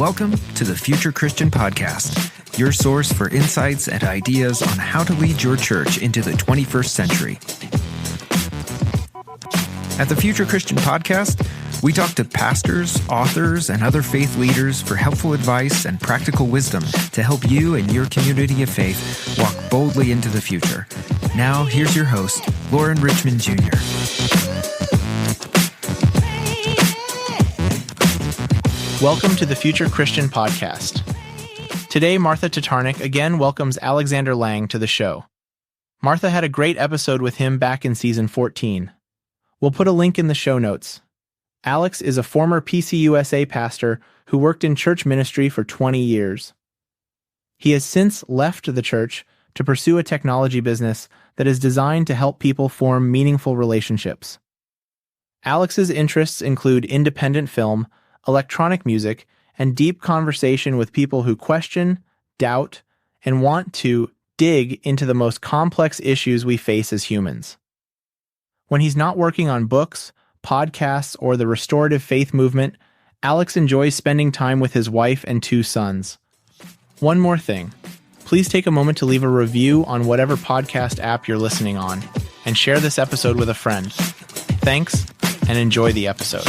Welcome to the Future Christian Podcast, your source for insights and ideas on how to lead your church into the 21st century. At the Future Christian Podcast, we talk to pastors, authors, and other faith leaders for helpful advice and practical wisdom to help you and your community of faith walk boldly into the future. Now, here's your host, Lauren Richmond Jr. Welcome to the Future Christian Podcast. Today, Martha Tatarnic again welcomes Alexander Lang to the show. Martha had a great episode with him back in season 14. We'll put a link in the show notes. Alex is a former PCUSA pastor who worked in church ministry for 20 years. He has since left the church to pursue a technology business that is designed to help people form meaningful relationships. Alex's interests include independent film, electronic music, and deep conversation with people who question, doubt, and want to dig into the most complex issues we face as humans. When he's not working on books, podcasts, or the restorative faith movement, Alex enjoys spending time with his wife and 2 sons. One more thing. Please take a moment to leave a review on whatever podcast app you're listening on, and share this episode with a friend. Thanks, and enjoy the episode.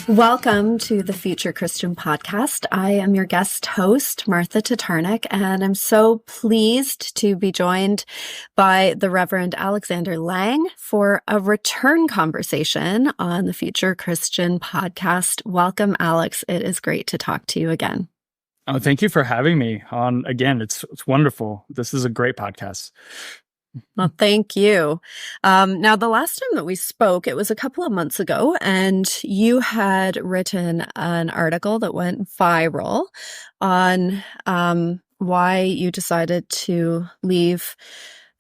Welcome to the Future Christian Podcast. I am your guest host, Martha Tatarnic, and I'm so pleased to be joined by the Reverend Alexander Lang for a return conversation on the Future Christian Podcast. Welcome, Alex. It is great to talk to you again. Oh, thank you for having me on again. It's wonderful. This is a great podcast. Well, thank you. Now, the last time that we spoke, it was a couple of months ago, and you had written an article that went viral on why you decided to leave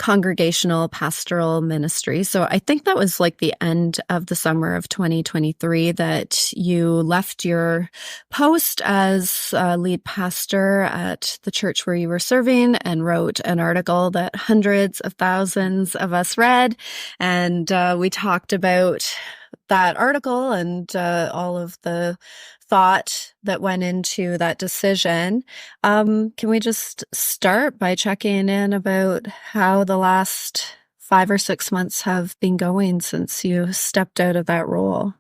congregational pastoral ministry. So I think that was like the end of the summer of 2023 that you left your post as lead pastor at the church where you were serving and wrote an article that hundreds of thousands of us read. And we talked about that article and all of the thought that went into that decision. Can we just start by checking in about how the last 5 or 6 months have been going since you stepped out of that role?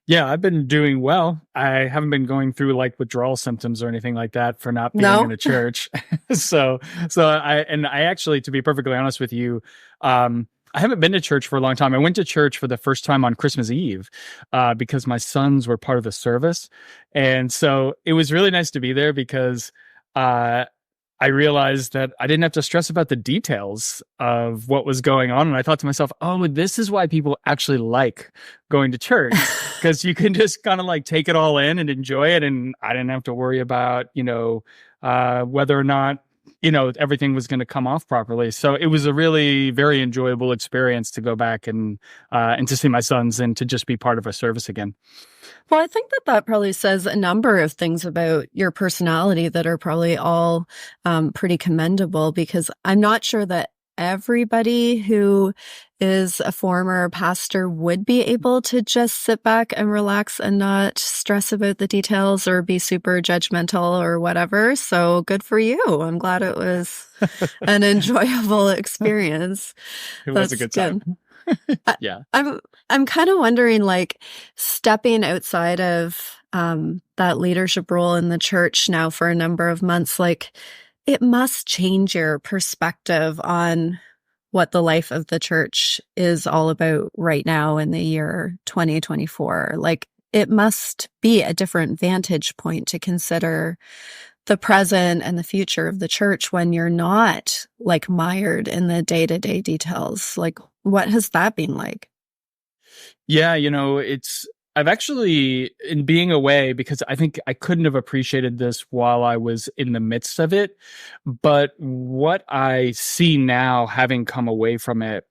Yeah, I've been doing well. I haven't been going through like withdrawal symptoms or anything like that for not being in a church. So I actually, to be perfectly honest with you, I haven't been to church for a long time. I went to church for the first time on Christmas Eve because my sons were part of the service. And so it was really nice to be there because I realized that I didn't have to stress about the details of what was going on. And I thought to myself, oh, this is why people actually like going to church, because you can just kind of like take it all in and enjoy it. And I didn't have to worry about, whether or not everything was going to come off properly. So it was a really very enjoyable experience to go back and to see my sons and to just be part of a service again. Well, I think that probably says a number of things about your personality that are probably all pretty commendable, because I'm not sure that everybody who is a former pastor would be able to just sit back and relax and not stress about the details or be super judgmental or whatever. So good for you. I'm glad it was an enjoyable experience. It was a good time. Yeah. I'm kind of wondering, like, stepping outside of that leadership role in the church now for a number of months, like, it must change your perspective on what the life of the church is all about right now in the year 2024. Like, it must be a different vantage point to consider the present and the future of the church when you're not like mired in the day-to-day details. Like, what has that been like? Yeah, I've actually, in being away, because I think I couldn't have appreciated this while I was in the midst of it. But what I see now, having come away from it,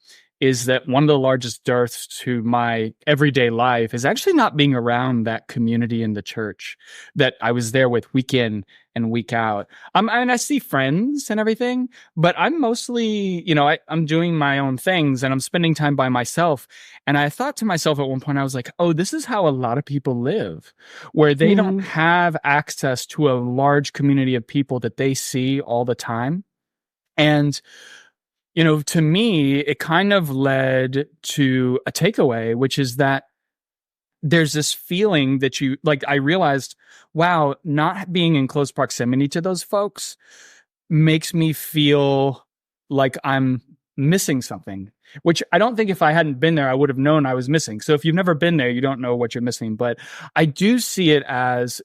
is that one of the largest dearths to my everyday life is actually not being around that community in the church that I was there with week in and week out. And I see friends and everything, but I'm mostly, I'm doing my own things and I'm spending time by myself. And I thought to myself at one point, I was like, oh, this is how a lot of people live, where they don't have access to a large community of people that they see all the time. And to me, it kind of led to a takeaway, which is that there's this feeling that I realized, wow, not being in close proximity to those folks makes me feel like I'm missing something, which I don't think if I hadn't been there, I would have known I was missing. So if you've never been there, you don't know what you're missing. But I do see it as,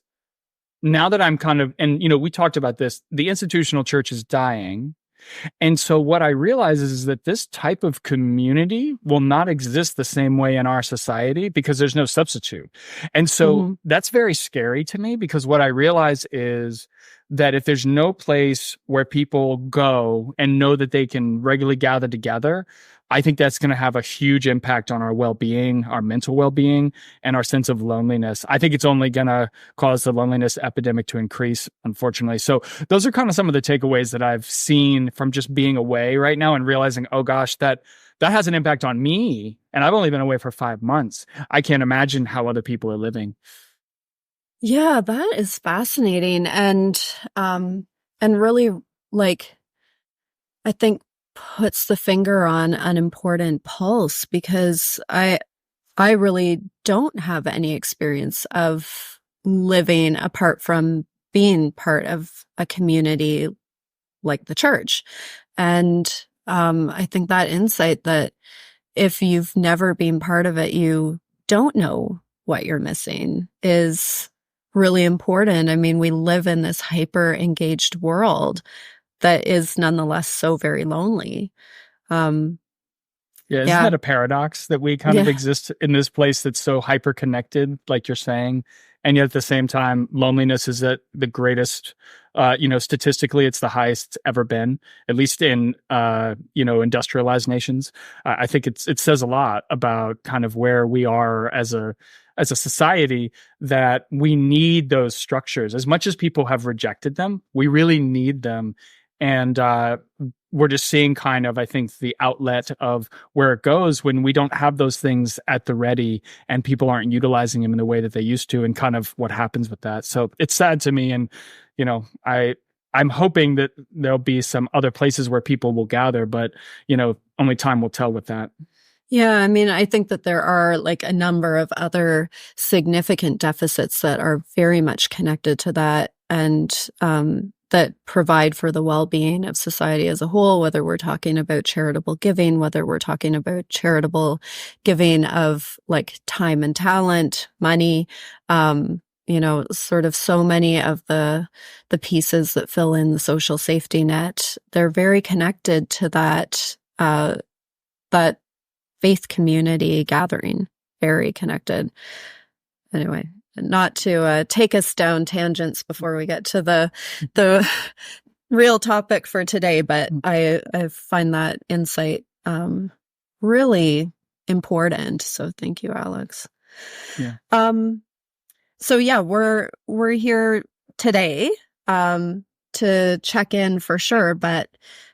now that I'm kind of, and, we talked about this, the institutional church is dying. And so what I realize is that this type of community will not exist the same way in our society because there's no substitute. And so that's very scary to me, because what I realize is that if there's no place where people go and know that they can regularly gather together, I think that's going to have a huge impact on our well-being, our mental well-being, and our sense of loneliness. I think it's only going to cause the loneliness epidemic to increase, unfortunately. So those are kind of some of the takeaways that I've seen from just being away right now and realizing, oh gosh, that has an impact on me. And I've only been away for 5 months. I can't imagine how other people are living. Yeah, that is fascinating. And really, I think puts the finger on an important pulse, because I really don't have any experience of living apart from being part of a community like the church. And I think that insight that if you've never been part of it, you don't know what you're missing is really important. I mean, we live in this hyper engaged world that is nonetheless so very lonely. Isn't that a paradox that we kind of exist in this place that's so hyper connected, like you're saying, and yet at the same time, loneliness is at the greatest. Statistically, it's the highest it's ever been, at least in industrialized nations. I think it says a lot about kind of where we are as a society, that we need those structures. As much as people have rejected them, we really need them. And we're just seeing kind of, I think, the outlet of where it goes when we don't have those things at the ready and people aren't utilizing them in the way that they used to, and kind of what happens with that. So it's sad to me. And, I'm hoping that there'll be some other places where people will gather, but, only time will tell with that. Yeah, I mean, I think that there are a number of other significant deficits that are very much connected to that, and that provide for the well-being of society as a whole, whether we're talking about charitable giving, whether we're talking about charitable giving of time and talent, money, sort of so many of the pieces that fill in the social safety net. They're very connected to that faith community gathering, very connected. Anyway, not to take us down tangents before we get to the real topic for today, but I find that insight really important. So thank you, Alex. Yeah. So yeah, we're here today to check in for sure, but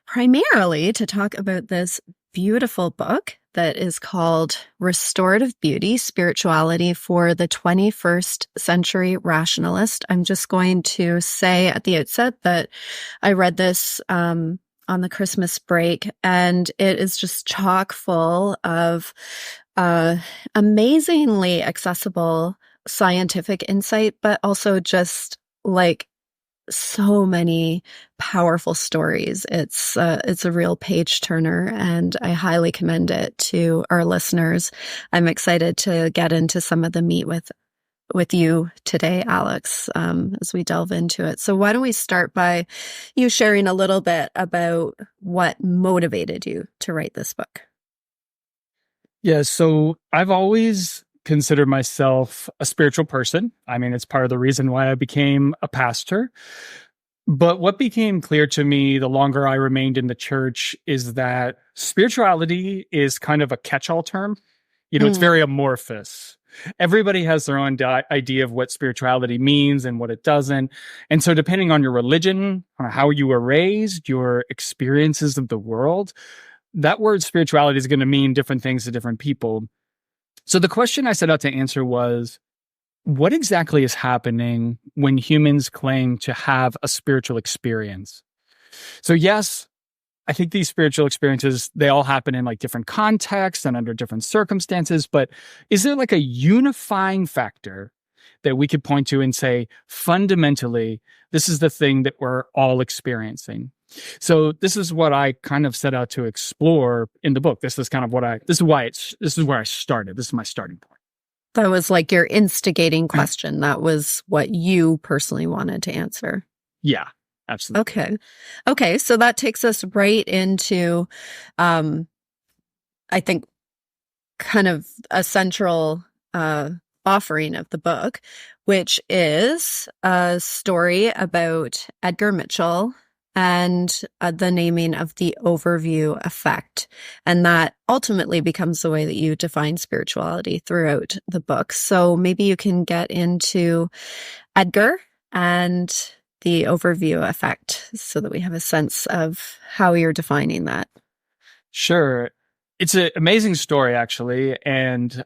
primarily to talk about this beautiful book that is called Restorative Beauty, Spirituality for the 21st Century Rationalist. I'm just going to say at the outset that I read this on the Christmas break, and it is just chock full of amazingly accessible scientific insight, but also just so many powerful stories. It's a real page turner, and I highly commend it to our listeners. I'm excited to get into some of the meat with you today, Alex, as we delve into it. So why don't we start by you sharing a little bit about what motivated you to write this book? Yeah, so I've always considered myself a spiritual person. I mean, it's part of the reason why I became a pastor. But what became clear to me the longer I remained in the church is that spirituality is kind of a catch-all term. It's very amorphous. Everybody has their own idea of what spirituality means and what it doesn't. And so depending on your religion, on how you were raised, your experiences of the world, that word spirituality is going to mean different things to different people. So the question I set out to answer was, what exactly is happening when humans claim to have a spiritual experience? So yes, I think these spiritual experiences, they all happen in like different contexts and under different circumstances, but is there like a unifying factor that we could point to and say, fundamentally, this is the thing that we're all experiencing? So this is what I kind of set out to explore in the book. This is where I started. This is my starting point. That was like your instigating question. That was what you personally wanted to answer. Yeah, absolutely. Okay. So that takes us right into, I think, kind of a central offering of the book, which is a story about Edgar Mitchell and the naming of the overview effect. And that ultimately becomes the way that you define spirituality throughout the book. So maybe you can get into Edgar and the overview effect so that we have a sense of how you're defining that. Sure. It's an amazing story, actually. And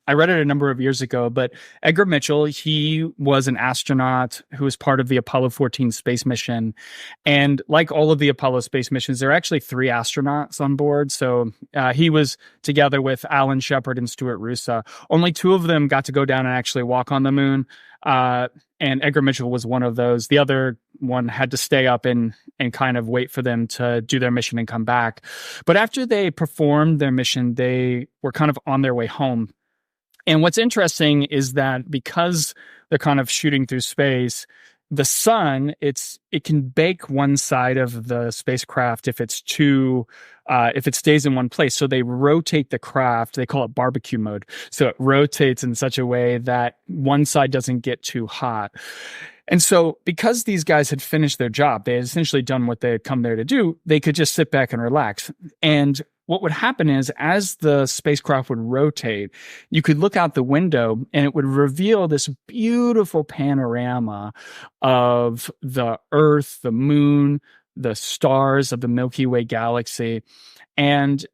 I read it a number of years ago, but Edgar Mitchell, he was an astronaut who was part of the Apollo 14 space mission. And like all of the Apollo space missions, there are actually 3 astronauts on board. So he was together with Alan Shepard and Stuart Roosa. Only 2 of them got to go down and actually walk on the moon. And Edgar Mitchell was one of those. The other one had to stay up and kind of wait for them to do their mission and come back. But after they performed their mission, they were kind of on their way home. And what's interesting is that because they're kind of shooting through space, the sun, it can bake one side of the spacecraft if it stays in one place. So they rotate the craft. They call it barbecue mode. So it rotates in such a way that one side doesn't get too hot. And so because these guys had finished their job, they had essentially done what they had come there to do, they could just sit back and relax. And what would happen is, as the spacecraft would rotate, you could look out the window and it would reveal this beautiful panorama of the Earth, the moon, the stars of the Milky Way galaxy. And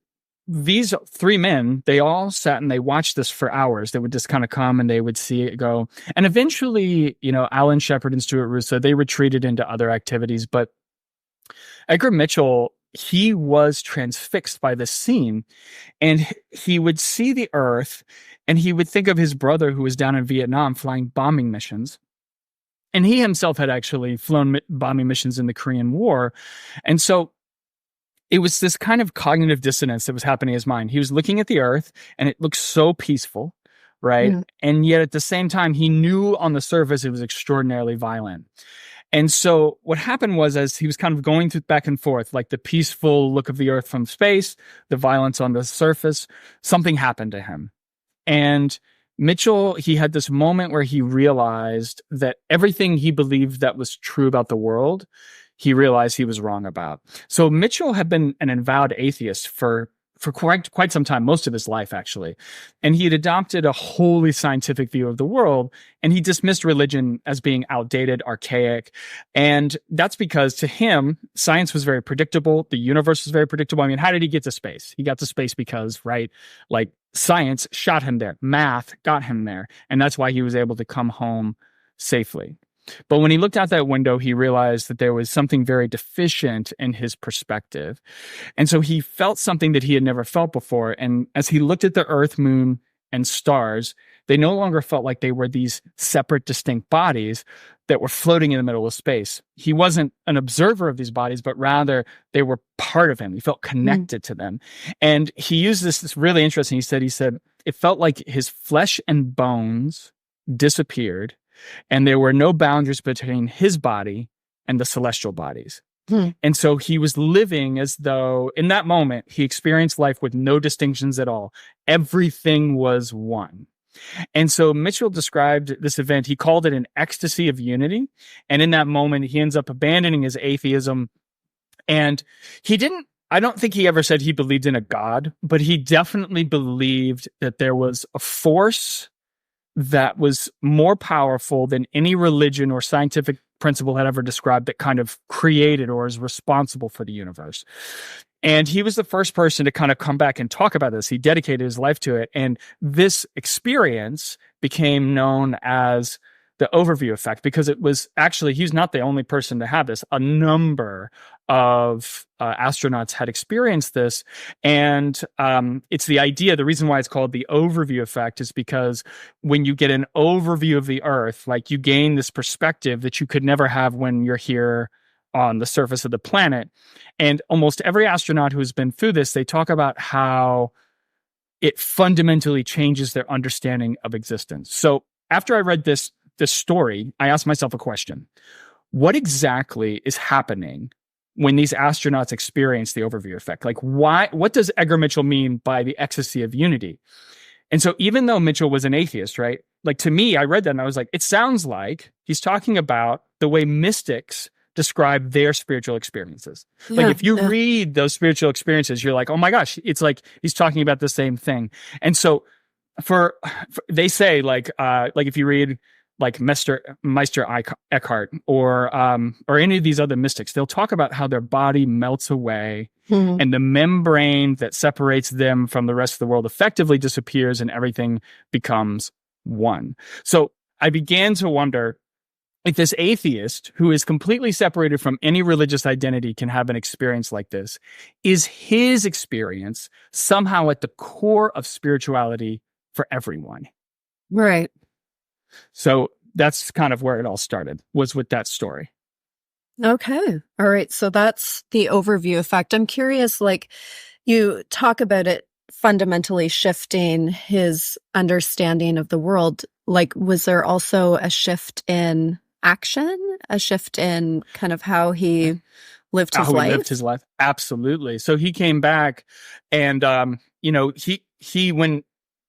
these 3 men, they all sat and they watched this for hours. They would just kind of come and they would see it go. And eventually, Alan Shepard and Stuart Roosa, they retreated into other activities. But Edgar Mitchell, he was transfixed by this scene, and he would see the Earth and he would think of his brother who was down in Vietnam flying bombing missions. And he himself had actually flown bombing missions in the Korean War. And so it was this kind of cognitive dissonance that was happening in his mind. He was looking at the Earth and it looked so peaceful, right? Mm. And yet at the same time, he knew on the surface it was extraordinarily violent. And so what happened was, as he was kind of going through back and forth, like the peaceful look of the Earth from space, the violence on the surface, something happened to him. And Mitchell, he had this moment where he realized that everything he believed that was true about the world, he realized he was wrong about. So Mitchell had been an avowed atheist for quite some time, most of his life, actually. And he had adopted a wholly scientific view of the world, and he dismissed religion as being outdated, archaic. And that's because to him, science was very predictable. The universe was very predictable. I mean, how did he get to space? He got to space because, right, like science shot him there. Math got him there. And that's why he was able to come home safely. But when he looked out that window, he realized that there was something very deficient in his perspective. And so he felt something that he had never felt before. And as he looked at the Earth, moon, and stars, they no longer felt like they were these separate, distinct bodies that were floating in the middle of space. He wasn't an observer of these bodies, but rather they were part of him. He felt connected to them. And he used this really interesting. He said, it felt like his flesh and bones disappeared, and there were no boundaries between his body and the celestial bodies. And so he was living as though, in that moment, he experienced life with no distinctions at all. Everything was one. And so Mitchell described this event, he called it an ecstasy of unity. And in that moment, he ends up abandoning his atheism. And I don't think he ever said he believed in a God, but he definitely believed that there was a force that was more powerful than any religion or scientific principle had ever described, that kind of created or is responsible for the universe. And he was the first person to kind of come back and talk about this. He dedicated his life to it. And this experience became known as the overview effect, because it was actually, he's not the only person to have this. A number of astronauts had experienced this. And it's the idea, the reason why it's called the overview effect is because when you get an overview of the Earth, like you gain this perspective that you could never have when you're here on the surface of the planet. And almost every astronaut who has been through this, they talk about how it fundamentally changes their understanding of existence. So after I read this story, I asked myself a question. What exactly is happening when these astronauts experience the overview effect? Like, what does Edgar Mitchell mean by the ecstasy of unity? And so even though Mitchell was an atheist, right? Like, to me, I read that and I was like, it sounds like he's talking about the way mystics describe their spiritual experiences. Like, if you read those spiritual experiences, you're like, oh my gosh, it's like he's talking about the same thing. And so they say, like if you read like Meister Eckhart or any of these other mystics, they'll talk about how their body melts away and the membrane that separates them from the rest of the world effectively disappears and everything becomes one. So I began to wonder if this atheist who is completely separated from any religious identity can have an experience like this. Is his experience somehow at the core of spirituality for everyone? Right. So that's kind of where it all started, was with that story. Okay. All right. So that's the overview effect. I'm curious, like, you talk about it fundamentally shifting his understanding of the world. Like, was there also a shift in action, a shift in kind of how he lived his life? He lived his life. Absolutely. So he came back and,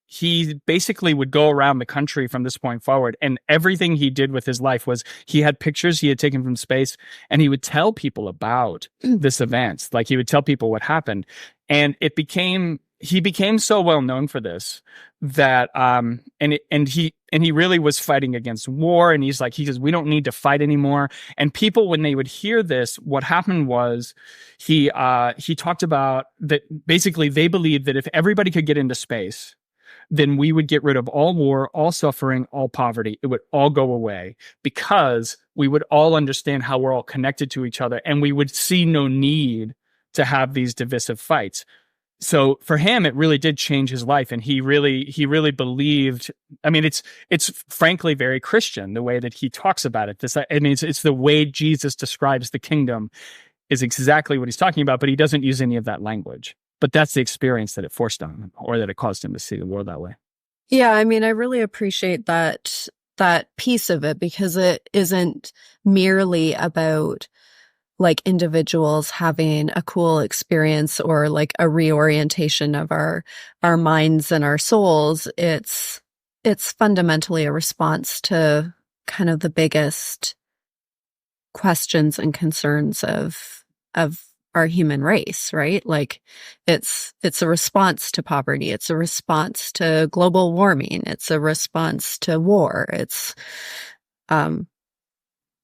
he basically would go around the country from this point forward, and everything he did with his life was he had pictures he had taken from space, and he would tell people about this event. Like, he would tell people what happened, and he became so well known for this that he really was fighting against war, and he says we don't need to fight anymore. And people, when they would hear this, what happened was he talked about that basically they believed that if everybody could get into space, then we would get rid of all war, all suffering, all poverty. It would all go away because we would all understand how we're all connected to each other, and we would see no need to have these divisive fights. So for him, it really did change his life, and he really believed. I mean, it's frankly very Christian the way that he talks about it. It's the way Jesus describes the kingdom is exactly what he's talking about, but he doesn't use any of that language. But that's the experience that it forced on him, or that it caused him to see the world that way. Yeah, I mean, I really appreciate that piece of it, because it isn't merely about like individuals having a cool experience or like a reorientation of our minds and our souls. It's fundamentally a response to kind of the biggest questions and concerns of our human race, right? Like, it's a response to poverty. It's a response to global warming. It's a response to war. It's,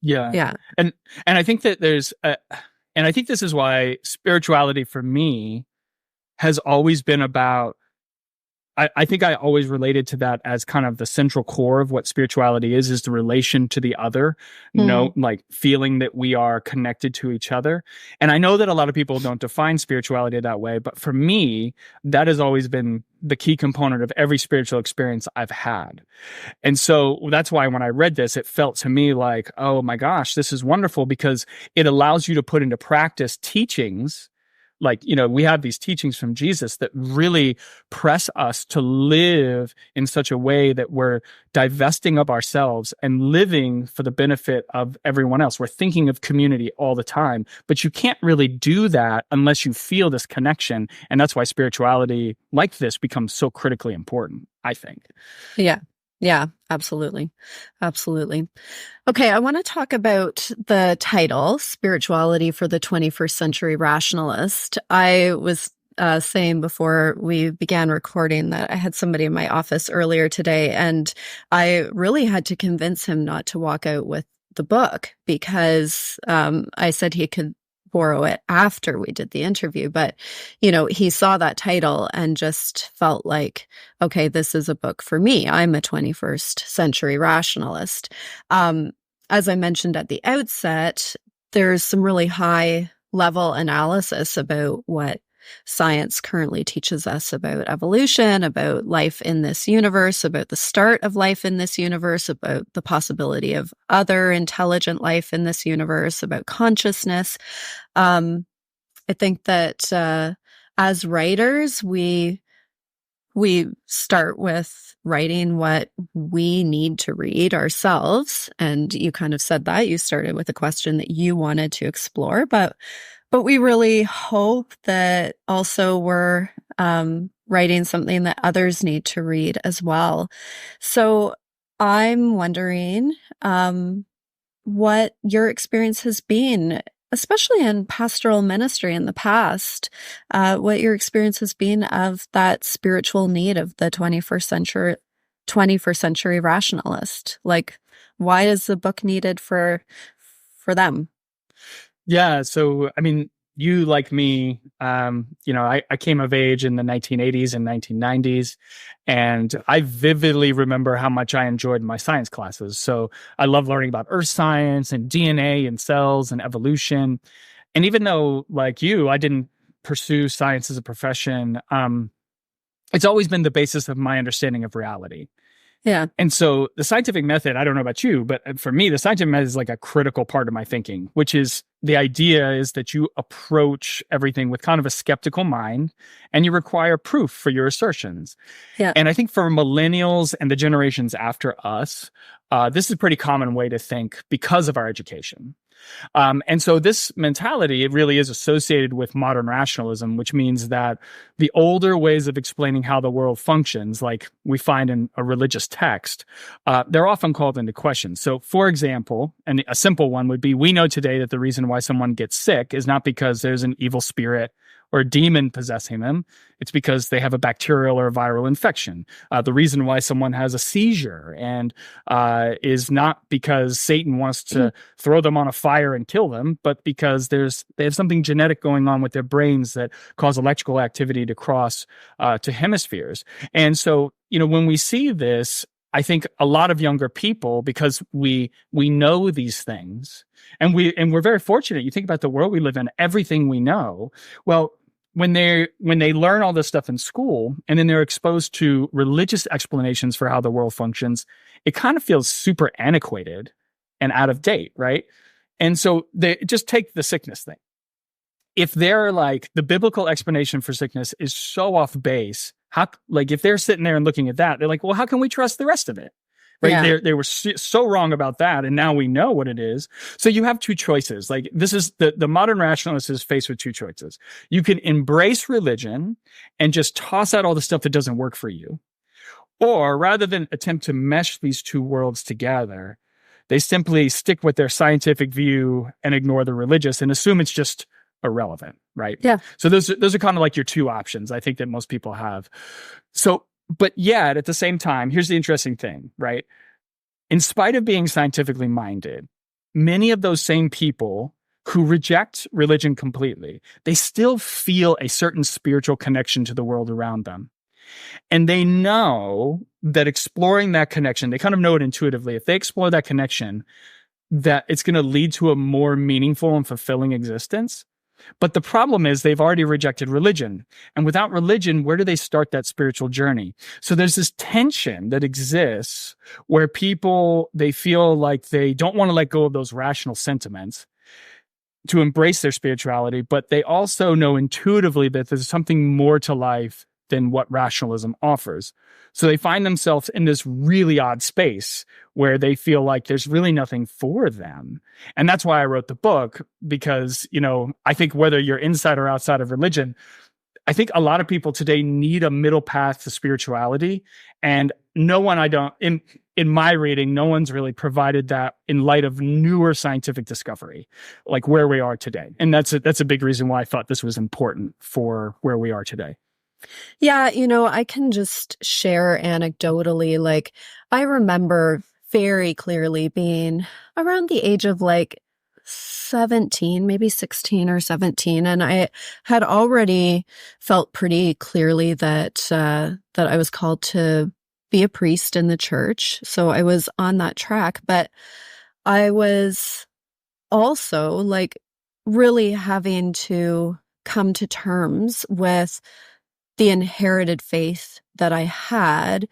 yeah. And I think that and I think this is why spirituality for me has always been about, I think I always related to that as kind of the central core of what spirituality is the relation to the other, like feeling that we are connected to each other. And I know that a lot of people don't define spirituality that way, but for me, that has always been the key component of every spiritual experience I've had. And so that's why when I read this, it felt to me like, oh my gosh, this is wonderful, because it allows you to put into practice teachings like, we have these teachings from Jesus that really press us to live in such a way that we're divesting of ourselves and living for the benefit of everyone else. We're thinking of community all the time, but you can't really do that unless you feel this connection. And that's why spirituality like this becomes so critically important, I think. Yeah, absolutely. Absolutely. Okay, I want to talk about the title, Spirituality for the 21st Century Rationalist. I was saying before we began recording that I had somebody in my office earlier today, and I really had to convince him not to walk out with the book because I said he could borrow it after we did the interview. But, he saw that title and just felt like, okay, this is a book for me. I'm a 21st century rationalist. As I mentioned at the outset, there's some really high level analysis about what science currently teaches us about evolution, about life in this universe, about the start of life in this universe, about the possibility of other intelligent life in this universe, about consciousness. I think that as writers, we start with writing what we need to read ourselves. And you kind of said that. You started with a question that you wanted to explore, but we really hope that also we're writing something that others need to read as well. So I'm wondering what your experience has been, especially in pastoral ministry in the past, what your experience has been of that spiritual need of the 21st century rationalist. Like, why is the book needed for them? Yeah. So, I mean, you, like me, I came of age in the 1980s and 1990s, and I vividly remember how much I enjoyed my science classes. So I love learning about earth science and DNA and cells and evolution. And even though, like you, I didn't pursue science as a profession, it's always been the basis of my understanding of reality. Yeah. And so the scientific method, I don't know about you, but for me, the scientific method is like a critical part of my thinking, which is the idea is that you approach everything with kind of a skeptical mind and you require proof for your assertions. Yeah. And I think for millennials and the generations after us, this is a pretty common way to think because of our education. And so this mentality, it really is associated with modern rationalism, which means that the older ways of explaining how the world functions, like we find in a religious text, they're often called into question. So, for example, and a simple one would be, we know today that the reason why someone gets sick is not because there's an evil spirit or a demon possessing them. It's because they have a bacterial or viral infection. The reason why someone has a seizure and is not because Satan wants to throw them on a fire and kill them, but because they have something genetic going on with their brains that cause electrical activity to cross to hemispheres. And so, when we see this, I think a lot of younger people, because we know these things, and we're very fortunate. You think about the world we live in, everything we know. Well, when they learn all this stuff in school and then they're exposed to religious explanations for how the world functions, it kind of feels super antiquated and out of date, right? And so they just take the sickness thing. If they're like, the biblical explanation for sickness is so off base, if they're sitting there and looking at that, they're like, well, how can we trust the rest of it? Right? Yeah. They were so wrong about that, and now we know what it is. So you have two choices. Like, this is the modern rationalist is faced with two choices. You can embrace religion and just toss out all the stuff that doesn't work for you. Or rather than attempt to mesh these two worlds together, they simply stick with their scientific view and ignore the religious and assume it's just irrelevant, right? Yeah. So those are kind of like your two options, I think, that most people have. So, but yet at the same time, here's the interesting thing, right? In spite of being scientifically minded, many of those same people who reject religion completely, they still feel a certain spiritual connection to the world around them. And they know that exploring that connection, they kind of know it intuitively. If they explore that connection, that it's going to lead to a more meaningful and fulfilling existence. But the problem is they've already rejected religion. And without religion, where do they start that spiritual journey? So there's this tension that exists where people, they feel like they don't want to let go of those rational sentiments to embrace their spirituality, but they also know intuitively that there's something more to life than what rationalism offers. So they find themselves in this really odd space where they feel like there's really nothing for them. And that's why I wrote the book, because, I think whether you're inside or outside of religion, I think a lot of people today need a middle path to spirituality. And in my reading, no one's really provided that in light of newer scientific discovery, like where we are today. And that's a big reason why I thought this was important for where we are today. Yeah, I can just share anecdotally, like, I remember very clearly being around the age of 17, maybe 16 or 17. And I had already felt pretty clearly that I was called to be a priest in the church. So I was on that track, but I was also really having to come to terms with the inherited faith that I had,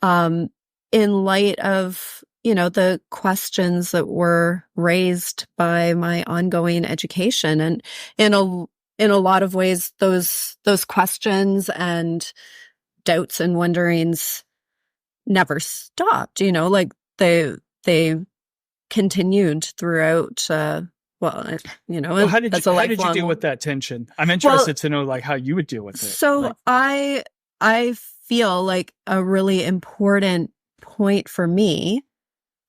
in light of, the questions that were raised by my ongoing education. And in a lot of ways, those questions and doubts and wonderings never stopped, they continued throughout, how did you deal with that tension? I'm interested to know how you would deal with it. So I feel like a really important point for me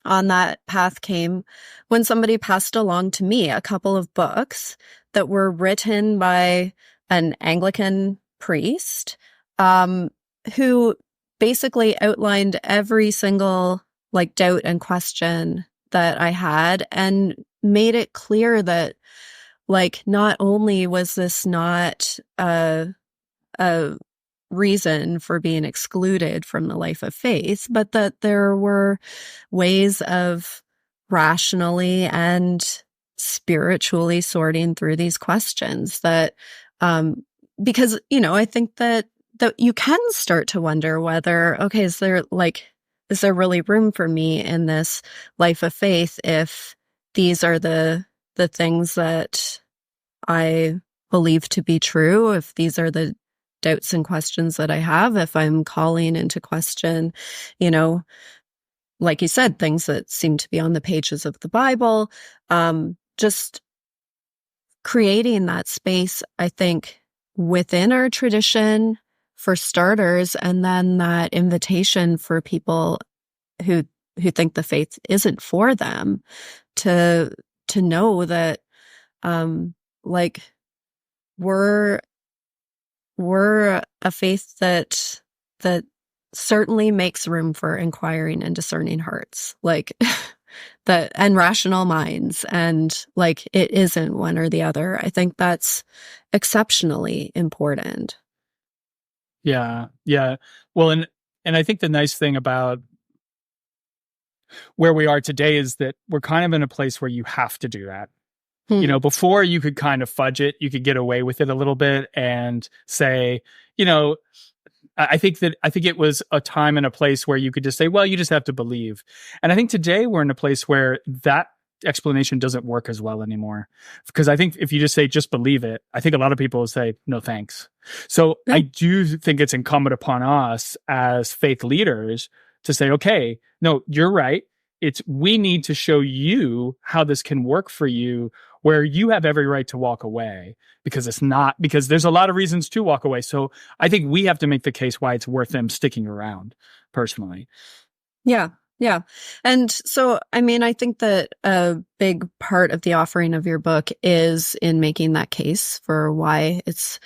on that path came when somebody passed along to me a couple of books that were written by an Anglican priest, who basically outlined every single doubt and question that I had, and made it clear that not only was this not a reason for being excluded from the life of faith, but that there were ways of rationally and spiritually sorting through these questions that, because, I think that you can start to wonder whether, okay, is there really room for me in this life of faith if these are the things that I believe to be true, if these are the doubts and questions that I have, if I'm calling into question, like you said, things that seem to be on the pages of the Bible, just creating that space, I think, within our tradition for starters, and then that invitation for people who think the faith isn't for them to know that we're a faith that certainly makes room for inquiring and discerning hearts, that, and rational minds, and it isn't one or the other. I think that's exceptionally important. Yeah. Well, and I think the nice thing about where we are today is that we're kind of in a place where you have to do that. Before you could kind of fudge it, you could get away with it a little bit and say, I think it was a time and a place where you could just say, well, you just have to believe. And I think today we're in a place where that explanation doesn't work as well anymore. Because I think if you just say, just believe it, I think a lot of people will say, no, thanks. So I do think it's incumbent upon us as faith leaders to say, okay, no, you're right. We need to show you how this can work for you, where you have every right to walk away, because there's a lot of reasons to walk away. So I think we have to make the case why it's worth them sticking around, personally. Yeah. And so, I think that a big part of the offering of your book is in making that case for why it's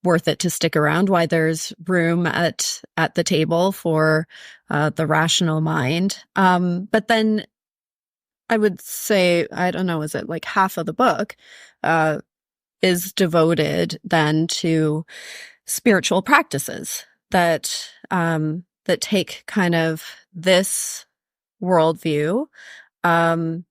worth it to stick around, why there's room at the table for the rational mind. But then I would say, I don't know, is it half of the book is devoted then to spiritual practices that take kind of this worldview, and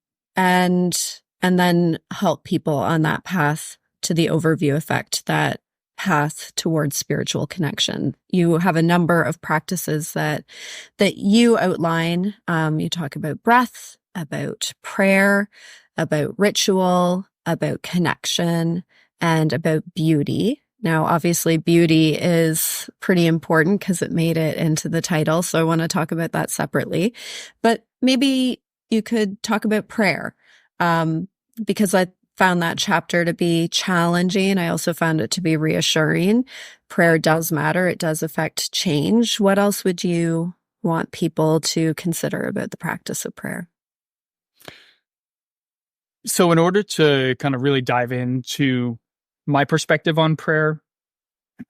then help people on that path to the overview effect, that path towards spiritual connection. You have a number of practices that you outline. You talk about breath, about prayer, about ritual, about connection and about beauty. Now, obviously, beauty is pretty important because it made it into the title, so I want to talk about that separately. But maybe you could talk about prayer, because I found that chapter to be challenging. I also found it to be reassuring. Prayer does matter. It does affect change. What else would you want people to consider about the practice of prayer? So in order to kind of really dive into my perspective on prayer,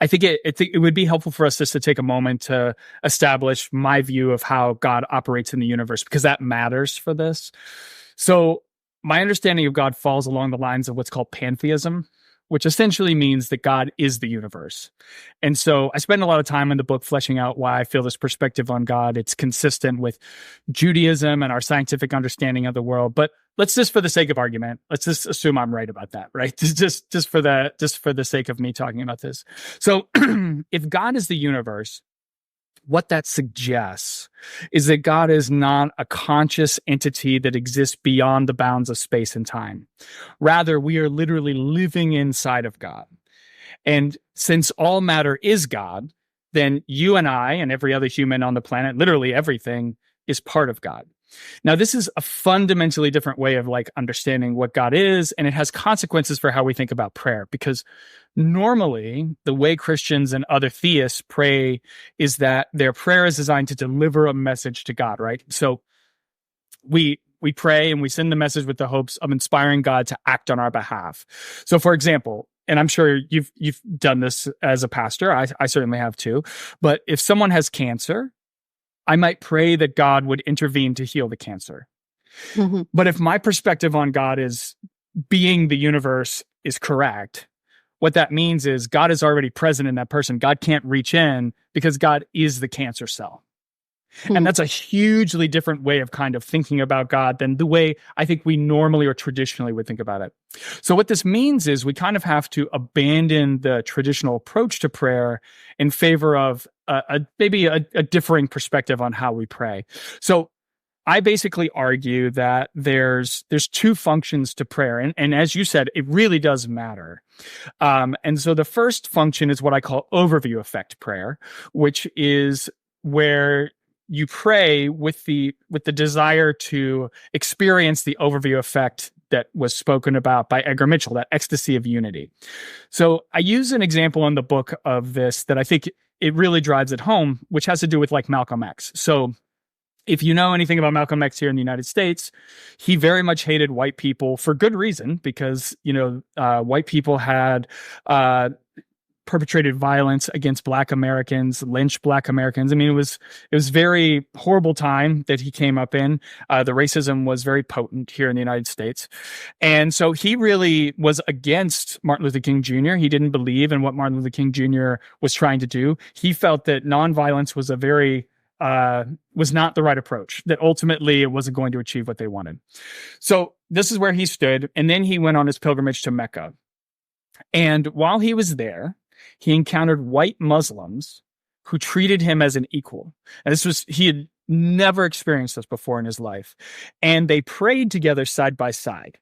I think it would be helpful for us just to take a moment to establish my view of how God operates in the universe, because that matters for this. So my understanding of God falls along the lines of what's called pantheism, which essentially means that God is the universe. And so I spend a lot of time in the book fleshing out why I feel this perspective on God. It's consistent with Judaism and our scientific understanding of the world. But let's just, for the sake of argument, let's just assume I'm right about that, right? Just for the sake of me talking about this. So if God is the universe, what that suggests is that God is not a conscious entity that exists beyond the bounds of space and time. Rather, we are literally living inside of God. And since all matter is God, then you and I and every other human on the planet, literally everything, is part of God. Now, this is a fundamentally different way of understanding what God is, and it has consequences for how we think about prayer, because normally the way Christians and other theists pray is that their prayer is designed to deliver a message to God, right? So we pray and we send the message with the hopes of inspiring God to act on our behalf. So for example, and I'm sure you've done this as a pastor, I certainly have too, but if someone has cancer, I might pray that God would intervene to heal the cancer. Mm-hmm. But if my perspective on God is being the universe is correct, what that means is God is already present in that person. God can't reach in because God is the cancer cell. Mm-hmm. And that's a hugely different way of kind of thinking about God than the way I think we normally or traditionally would think about it. So what this means is we kind of have to abandon the traditional approach to prayer in favor of maybe a differing perspective on how we pray. So I basically argue that there's two functions to prayer. And as you said, it really does matter. And so the first function is what I call overview effect prayer, which is where you pray with the desire to experience the overview effect that was spoken about by Edgar Mitchell, that ecstasy of unity. So I use an example in the book of this that I think it really drives it home, which has to do with Malcolm X. So if you know anything about Malcolm X here in the United States, he very much hated white people for good reason, because, white people had perpetrated violence against Black Americans, lynched Black Americans. I mean, it was very horrible time that he came up in. The racism was very potent here in the United States. And so he really was against Martin Luther King Jr. He didn't believe in what Martin Luther King Jr. was trying to do. He felt that nonviolence was was not the right approach, that ultimately it wasn't going to achieve what they wanted. So this is where he stood. And then he went on his pilgrimage to Mecca. And while he was there, he encountered white Muslims who treated him as an equal. And he had never experienced this before in his life. And they prayed together side by side.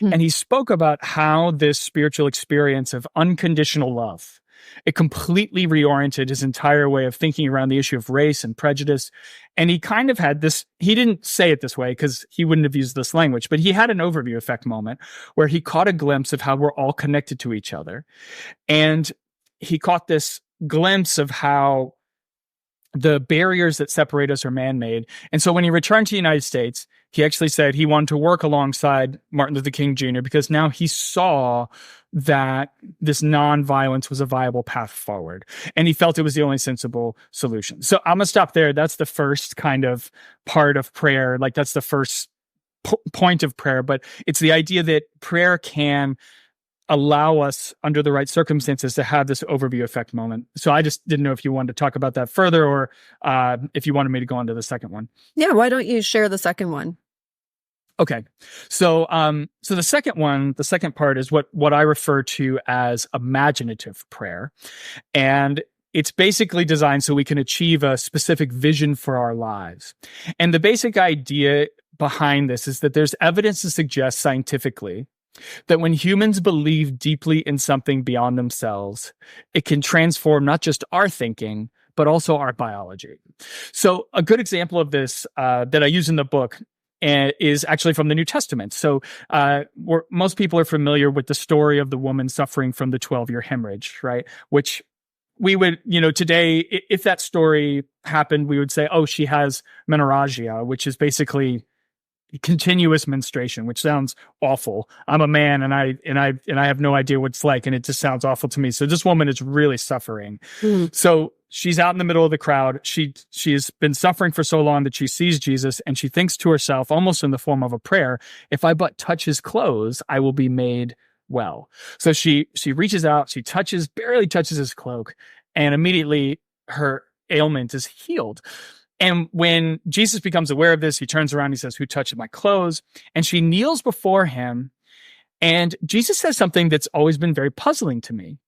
And he spoke about how this spiritual experience of unconditional love, it completely reoriented his entire way of thinking around the issue of race and prejudice. And he kind of had this, he didn't say it this way because he wouldn't have used this language, but he had an overview effect moment where he caught a glimpse of how we're all connected to each other. And he caught this glimpse of how the barriers that separate us are man-made. And so when he returned to the United States, he actually said he wanted to work alongside Martin Luther King Jr. because now he saw that this nonviolence was a viable path forward. And he felt it was the only sensible solution. So I'm going to stop there. That's the first kind of part of prayer. That's the first point of prayer. But it's the idea that prayer can allow us, under the right circumstances, to have this overview effect moment. So I just didn't know if you wanted to talk about that further, or if you wanted me to go on to the second one. Yeah, why don't you share the second one? Okay. So the second part is what I refer to as imaginative prayer. And it's basically designed so we can achieve a specific vision for our lives. And the basic idea behind this is that there's evidence to suggest scientifically that when humans believe deeply in something beyond themselves, it can transform not just our thinking, but also our biology. So a good example of this that I use in the book is actually from the New Testament. So most people are familiar with the story of the woman suffering from the 12-year hemorrhage, right? Which we would, today, if that story happened, we would say, oh, she has menorrhagia, which is basically continuous menstruation, which sounds awful. I'm a man and I have no idea what it's like, and it just sounds awful to me. So this woman is really suffering. So she's out in the middle of the crowd. She has been suffering for so long that she sees Jesus, and she thinks to herself, almost in the form of a prayer, if I but touch his clothes, I will be made well. So she reaches out, she barely touches his cloak, and immediately her ailment is healed. And when Jesus becomes aware of this, he turns around, he says, who touched my clothes? And she kneels before him. And Jesus says something that's always been very puzzling to me.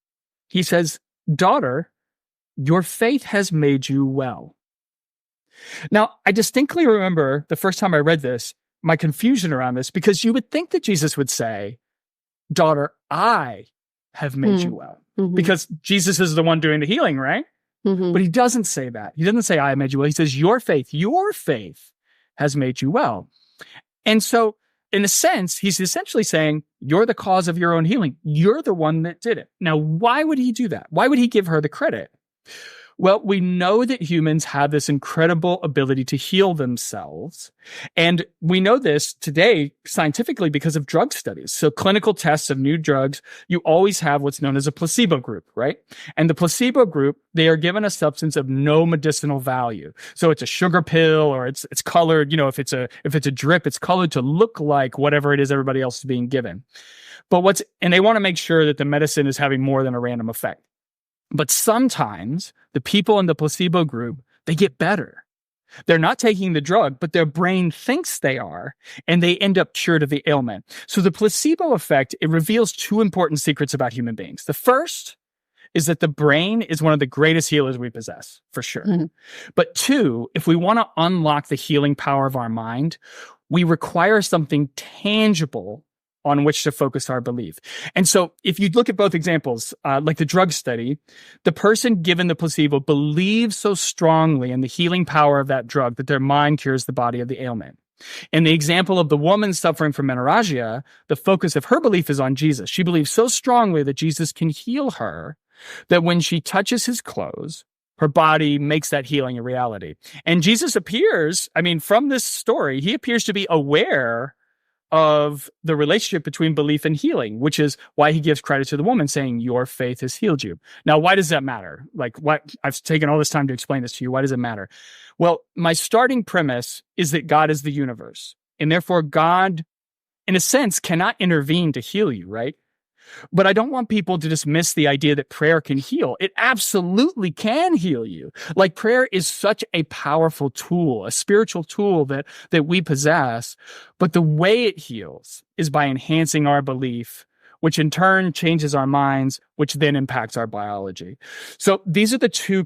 He says, daughter, your faith has made you well. Now, I distinctly remember the first time I read this, my confusion around this, because you would think that Jesus would say, daughter, I have made you well. Because Jesus is the one doing the healing, right? But he doesn't say that. He doesn't say, I made you well. He says, your faith has made you well. And so, in a sense, he's essentially saying, you're the cause of your own healing. You're the one that did it. Now, why would he do that? Why would he give her the credit? Well, we know that humans have this incredible ability to heal themselves. And we know this today scientifically because of drug studies. So clinical tests of new drugs, you always have what's known as a placebo group, right? And the placebo group, they are given a substance of no medicinal value. So it's a sugar pill, or it's colored, if it's a drip, it's colored to look like whatever it is everybody else is being given. And they want to make sure that the medicine is having more than a random effect. But sometimes the people in the placebo group, they get better. They're not taking the drug, but their brain thinks they are, and they end up cured of the ailment. So the placebo effect, it reveals two important secrets about human beings. The first is that the brain is one of the greatest healers we possess, for sure. But two, if we want to unlock the healing power of our mind, we require something tangible on which to focus our belief. And so if you look at both examples, like the drug study, the person given the placebo believes so strongly in the healing power of that drug that their mind cures the body of the ailment. In the example of the woman suffering from menorrhagia, the focus of her belief is on Jesus. She believes so strongly that Jesus can heal her that when she touches his clothes, her body makes that healing a reality. And Jesus appears, from this story, he appears to be aware of the relationship between belief and healing, which is why he gives credit to the woman, saying, your faith has healed you. Now, why does that matter? I've taken all this time to explain this to you. Why does it matter? Well, my starting premise is that God is the universe, and therefore God, in a sense, cannot intervene to heal you, right? But I don't want people to dismiss the idea that prayer can heal. It absolutely can heal you. Like, prayer is such a powerful tool, a spiritual tool that we possess. But the way it heals is by enhancing our belief, which in turn changes our minds, which then impacts our biology. So these are the two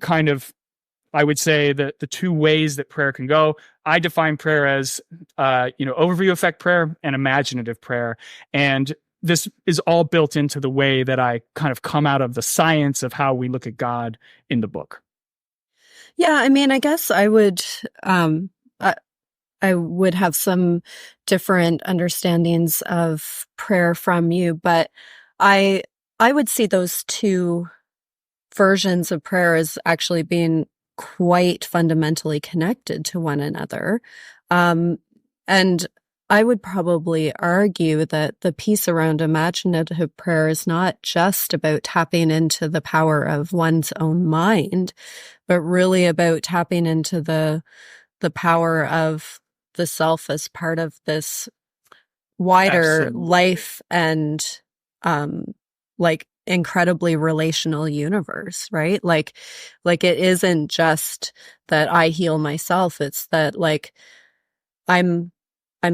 I would say the two ways that prayer can go. I define prayer as, overview effect prayer and imaginative prayer. And this is all built into the way that I kind of come out of the science of how we look at God in the book. Yeah, I guess I would have some different understandings of prayer from you, but I would see those two versions of prayer as actually being quite fundamentally connected to one another. And I would probably argue that the piece around imaginative prayer is not just about tapping into the power of one's own mind, but really about tapping into the power of the self as part of this wider Absolutely. life and incredibly relational universe, right? Like it isn't just that I heal myself, it's that I'm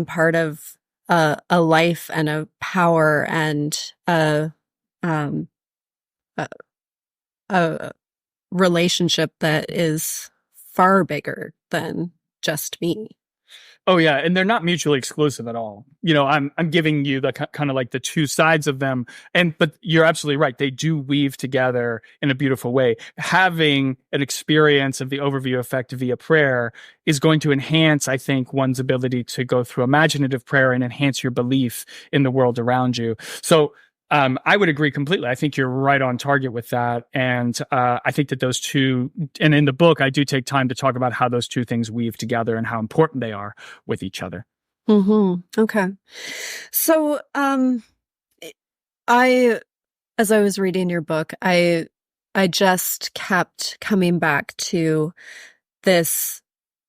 part of a life and a power and a relationship that is far bigger than just me. Oh yeah, and they're not mutually exclusive at all. I'm giving you the kind of like the two sides of them, but you're absolutely right. They do weave together in a beautiful way. Having an experience of the overview effect via prayer is going to enhance, I think, one's ability to go through imaginative prayer and enhance your belief in the world around you. So I would agree completely. I think you're right on target with that. And I think that those two, and in the book, I do take time to talk about how those two things weave together and how important they are with each other. Mm-hmm. Okay. So as I was reading your book, I just kept coming back to this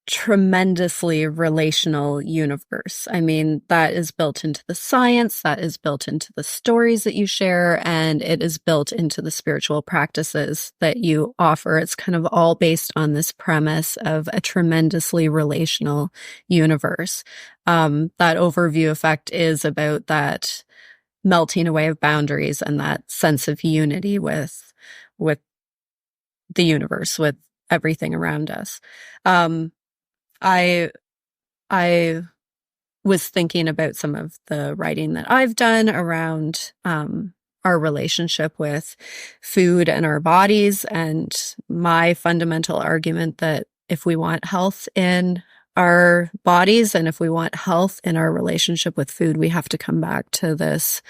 tremendously relational universe. I mean, that is built into the science, that is built into the stories that you share, and it is built into the spiritual practices that you offer. It's kind of all based on this premise of a tremendously relational universe. That overview effect is about that melting away of boundaries and that sense of unity with the universe, with everything around us. I was thinking about some of the writing that I've done around our relationship with food and our bodies, and my fundamental argument that if we want health in our bodies and if we want health in our relationship with food, we have to come back to this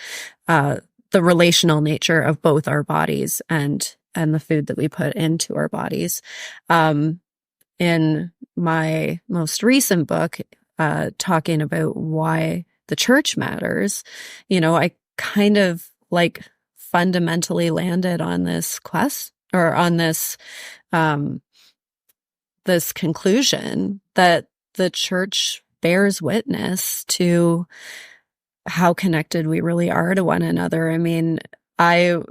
the relational nature of both our bodies and the food that we put into our bodies. In my most recent book, talking about why the church matters, I kind of like fundamentally landed on this quest, or on this this conclusion that the church bears witness to how connected we really are to one another. I mean, I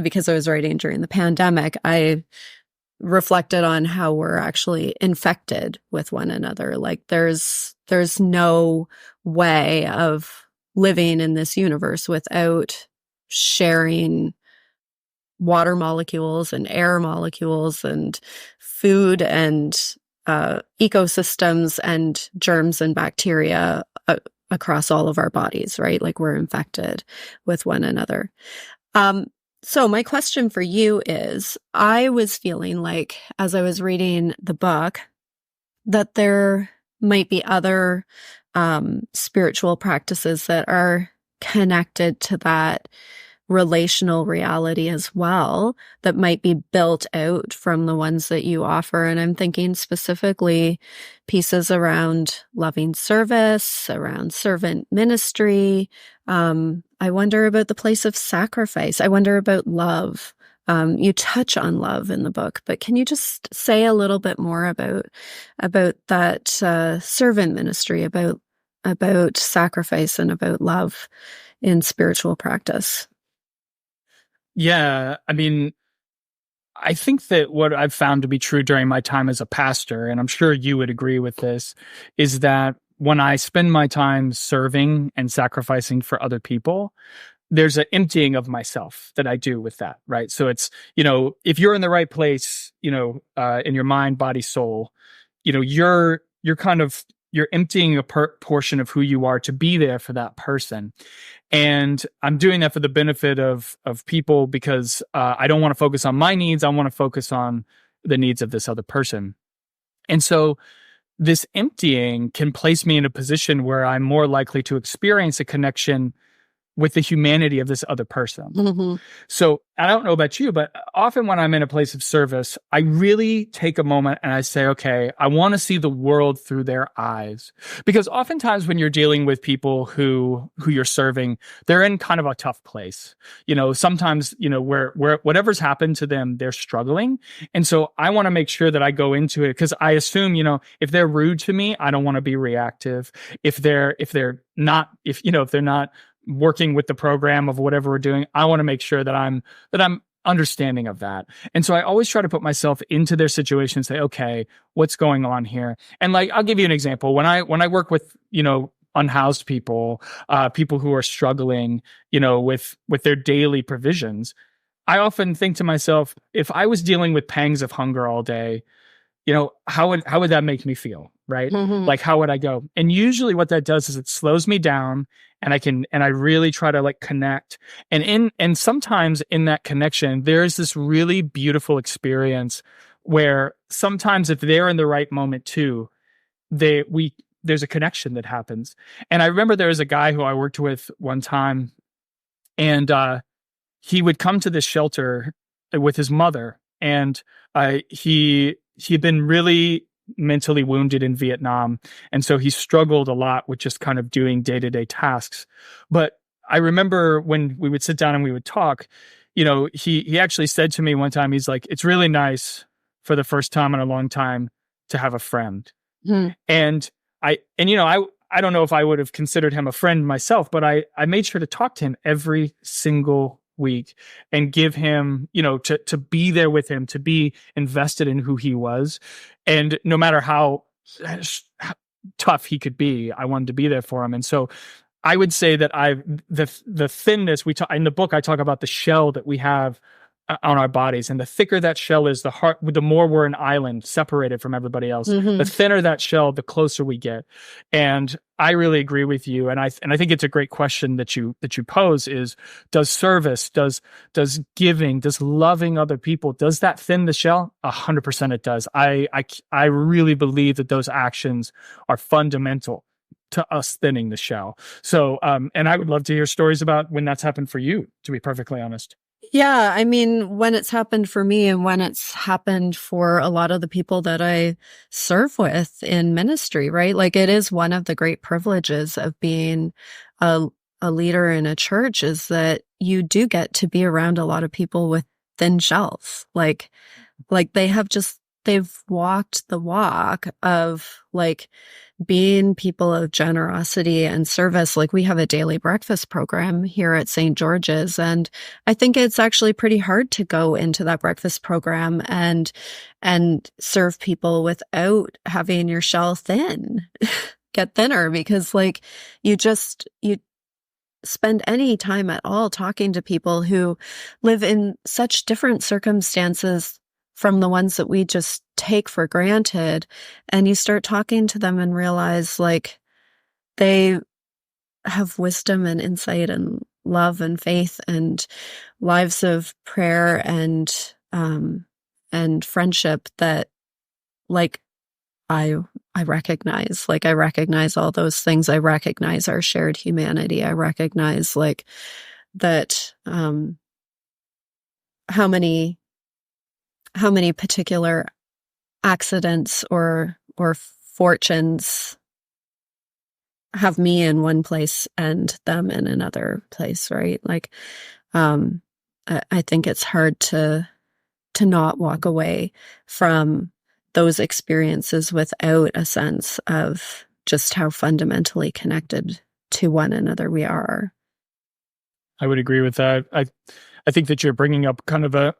because I was writing during the pandemic, I reflected on how we're actually infected with one another. Like there's no way of living in this universe without sharing water molecules and air molecules and food and ecosystems and germs and bacteria across all of our bodies, right? Like we're infected with one another. So my question for you is, I was feeling like, as I was reading the book, that there might be other spiritual practices that are connected to that relational reality as well, that might be built out from the ones that you offer. And I'm thinking specifically pieces around loving service, around servant ministry. I wonder about the place of sacrifice. I wonder about love. You touch on love in the book, but can you just say a little bit more about that servant ministry, about sacrifice and about love in spiritual practice? Yeah, I mean, I think that what I've found to be true during my time as a pastor, and I'm sure you would agree with this, is that when I spend my time serving and sacrificing for other people, there's an emptying of myself that I do with that, right? So it's, if you're in the right place, in your mind, body, soul, you're emptying a portion of who you are to be there for that person. And I'm doing that for the benefit of people because I don't want to focus on my needs. I want to focus on the needs of this other person. And so this emptying can place me in a position where I'm more likely to experience a connection with the humanity of this other person. Mm-hmm. So I don't know about you, but often when I'm in a place of service, I really take a moment and I say, okay, I want to see the world through their eyes. Because oftentimes when you're dealing with people who you're serving, they're in kind of a tough place. Sometimes, where whatever's happened to them, they're struggling. And so I want to make sure that I go into it because I assume, if they're rude to me, I don't want to be reactive. If they're not working with the program of whatever we're doing, I want to make sure that I'm understanding of that. And so I always try to put myself into their situation and say, okay, what's going on here? And I'll give you an example. When I work with, unhoused people, people who are struggling, with their daily provisions, I often think to myself, if I was dealing with pangs of hunger all day, how would that make me feel? Right. Mm-hmm. Like, how would I go? And usually what that does is it slows me down, and I really try to like connect. And sometimes in that connection, there's this really beautiful experience where sometimes if they're in the right moment too, there's a connection that happens. And I remember there was a guy who I worked with one time, and he would come to this shelter with his mother, and he'd been really mentally wounded in Vietnam, and so he struggled a lot with just kind of doing day-to-day tasks. But I remember when we would sit down and we would talk, he actually said to me one time, he's like, "It's really nice for the first time in a long time to have a friend." Mm-hmm. And I don't know if I would have considered him a friend myself, but I made sure to talk to him every single week and give him, to be there with him, to be invested in who he was. And no matter how tough he could be, I wanted to be there for him. And so I would say that the thinness in the book, I talk about the shell that we have on our bodies, and the thicker that shell is, the more we're an island separated from everybody else. Mm-hmm. The thinner that shell, the closer we get. And I really agree with you. And I think it's a great question that you pose is, does service, does giving, does loving other people, does that thin the shell? 100% it does. I really believe that those actions are fundamental to us thinning the shell. So, and I would love to hear stories about when that's happened for you, to be perfectly honest. Yeah, I mean, when it's happened for me and when it's happened for a lot of the people that I serve with in ministry, right? Like, it is one of the great privileges of being a leader in a church is that you do get to be around a lot of people with thin shells. Like they've walked the walk of like being people of generosity and service. Like, we have a daily breakfast program here at St. George's, and I think it's actually pretty hard to go into that breakfast program and serve people without having your shell get thinner, because like you spend any time at all talking to people who live in such different circumstances from the ones that we just take for granted. And you start talking to them and realize like they have wisdom and insight and love and faith and lives of prayer and friendship that like I recognize. Like, I recognize all those things. I recognize our shared humanity. I recognize like that how many particular accidents or fortunes have me in one place and them in another place, right? Like, I think it's hard to not walk away from those experiences without a sense of just how fundamentally connected to one another we are. I would agree with that. I think that you're bringing up kind of a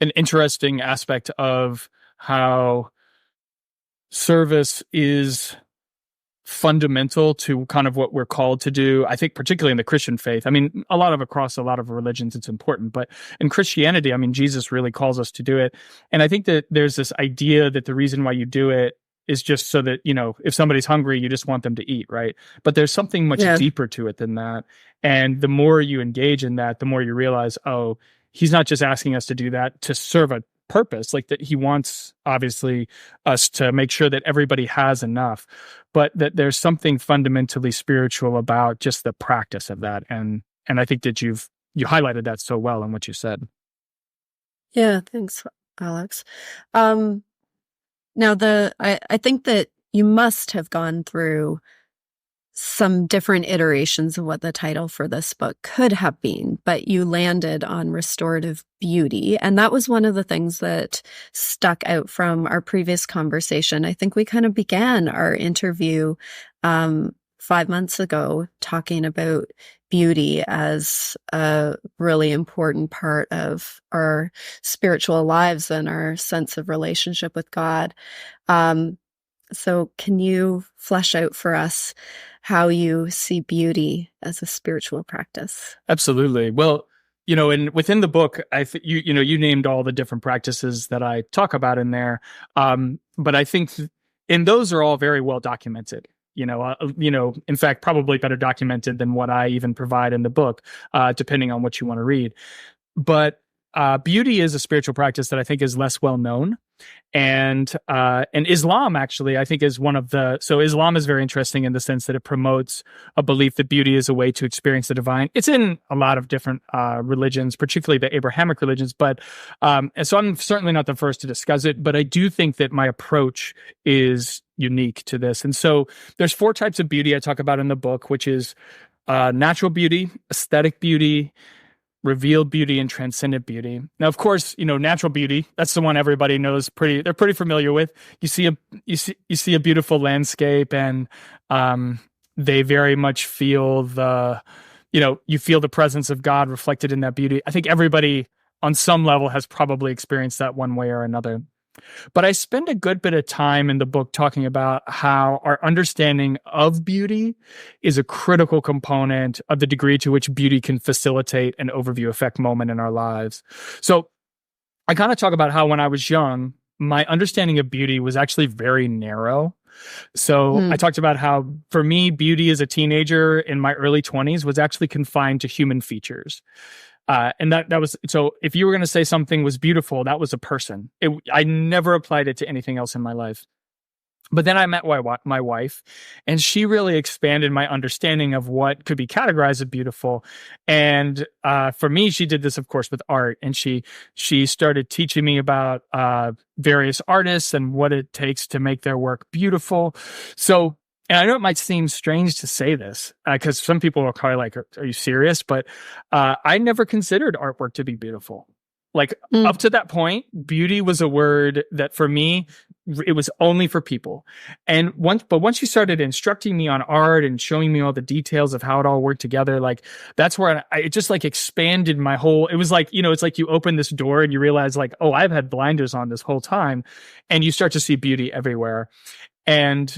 an interesting aspect of how service is fundamental to kind of what we're called to do. I think particularly in the Christian faith. I mean, across a lot of religions, it's important, but in Christianity, I mean, Jesus really calls us to do it. And I think that there's this idea that the reason why you do it is just so that, if somebody's hungry, you just want them to eat, right? But there's something much deeper to it than that. And the more you engage in that, the more you realize, oh, he's not just asking us to do that to serve a purpose, like that he wants obviously us to make sure that everybody has enough, but that there's something fundamentally spiritual about just the practice of that. And I think that you highlighted that so well in what you said. Yeah, thanks, Alex. Now I think that you must have gone through some different iterations of what the title for this book could have been, but you landed on restorative beauty. And that was one of the things that stuck out from our previous conversation. I think we kind of began our interview 5 months ago talking about beauty as a really important part of our spiritual lives and our sense of relationship with God. So can you flesh out for us how you see beauty as a spiritual practice? Absolutely. Well, and within the book, you named all the different practices that I talk about in there. But I think, and those are all very well documented. In fact, probably better documented than what I even provide in the book, depending on what you want to read. But beauty is a spiritual practice that I think is less well known. And Islam actually, I think, is one of the. So Islam is very interesting in the sense that it promotes a belief that beauty is a way to experience the divine. It's in a lot of different religions, particularly the Abrahamic religions. But and so I'm certainly not the first to discuss it. But I do think that my approach is unique to this. And so there's 4 types of beauty I talk about in the book, which is natural beauty, aesthetic beauty, revealed beauty, and transcendent beauty. Now, of course, natural beauty, that's the one everybody knows they're pretty familiar with. You see a beautiful landscape, and they very much feel you feel the presence of God reflected in that beauty. I think everybody on some level has probably experienced that one way or another. But I spend a good bit of time in the book talking about how our understanding of beauty is a critical component of the degree to which beauty can facilitate an overview effect moment in our lives. So I kind of talk about how when I was young, my understanding of beauty was actually very narrow. So I talked about how, for me, beauty as a teenager in my early 20s was actually confined to human features. And that was, so if you were going to say something was beautiful, that was a person. I never applied it to anything else in my life. But then I met my wife, and she really expanded my understanding of what could be categorized as beautiful. And for me, she did this, of course, with art. And she started teaching me about various artists and what it takes to make their work beautiful. So, and I know it might seem strange to say this, because some people are probably like, are you serious? But I never considered artwork to be beautiful. Like up to that point, beauty was a word that for me, it was only for people. And once you started instructing me on art and showing me all the details of how it all worked together, like that's where it just like expanded my whole, it was like, it's like you open this door and you realize like, oh, I've had blinders on this whole time. And you start to see beauty everywhere. And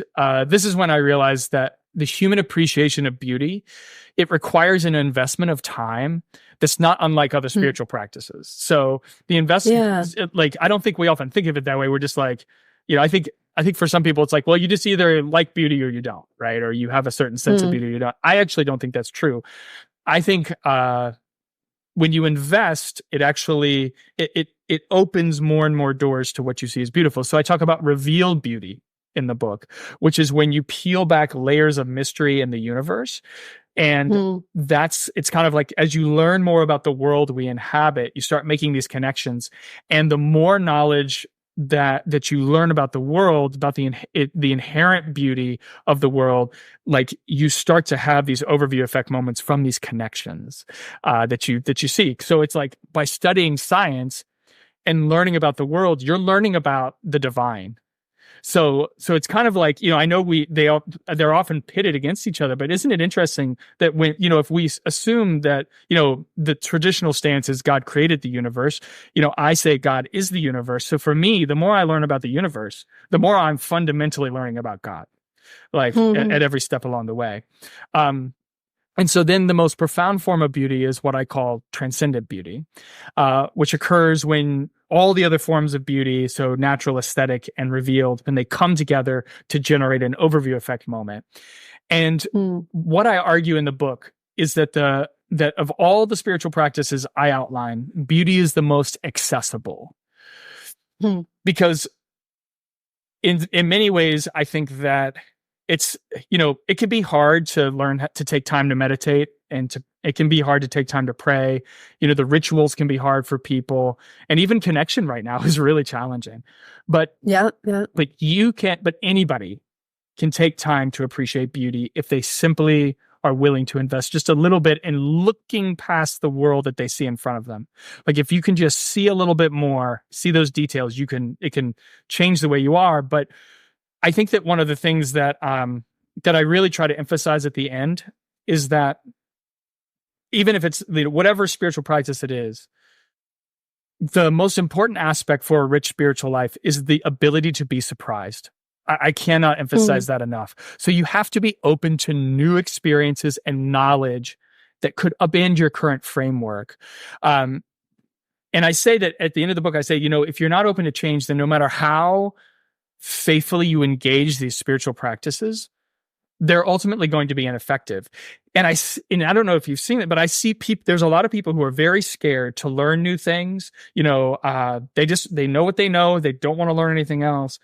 this is when I realized that the human appreciation of beauty, it requires an investment of time that's not unlike other spiritual practices. So the investment, like, I don't think we often think of it that way. We're just like, I think for some people it's like, well, you just either like beauty or you don't, right? Or you have a certain sense of beauty or you don't. I actually don't think that's true. I think when you invest, it actually, it opens more and more doors to what you see as beautiful. So I talk about revealed beauty in the book, which is when you peel back layers of mystery in the universe. And it's kind of like, as you learn more about the world we inhabit, you start making these connections. And the more knowledge that you learn about the world, about the inherent beauty of the world, like you start to have these overview effect moments from these connections that you seek. So it's like, by studying science and learning about the world, you're learning about the divine. So it's kind of like, I know they're often pitted against each other, but isn't it interesting that when, if we assume that, the traditional stance is God created the universe, I say God is the universe. So for me, the more I learn about the universe, the more I'm fundamentally learning about God, like at every step along the way. And so then the most profound form of beauty is what I call transcendent beauty, which occurs when all the other forms of beauty, so natural, aesthetic, and revealed, when they come together to generate an overview effect moment. And what I argue in the book is that of all the spiritual practices I outline, beauty is the most accessible. Because in many ways, I think that it's, it can be hard to learn to take time to meditate, and it can be hard to take time to pray. The rituals can be hard for people, and even connection right now is really challenging. But but anybody can take time to appreciate beauty if they simply are willing to invest just a little bit in looking past the world that they see in front of them. Like if you can just see a little bit more, see those details, it can change the way you are. But I think that one of the things that I really try to emphasize at the end is that even if it's whatever spiritual practice it is, the most important aspect for a rich spiritual life is the ability to be surprised. I cannot emphasize that enough. So you have to be open to new experiences and knowledge that could upend your current framework. And I say that at the end of the book, I say, if you're not open to change, then no matter how faithfully you engage these spiritual practices, they're ultimately going to be ineffective. And I don't know if you've seen it, but I see there's a lot of people who are very scared to learn new things. They know what they know. They don't want to learn anything else.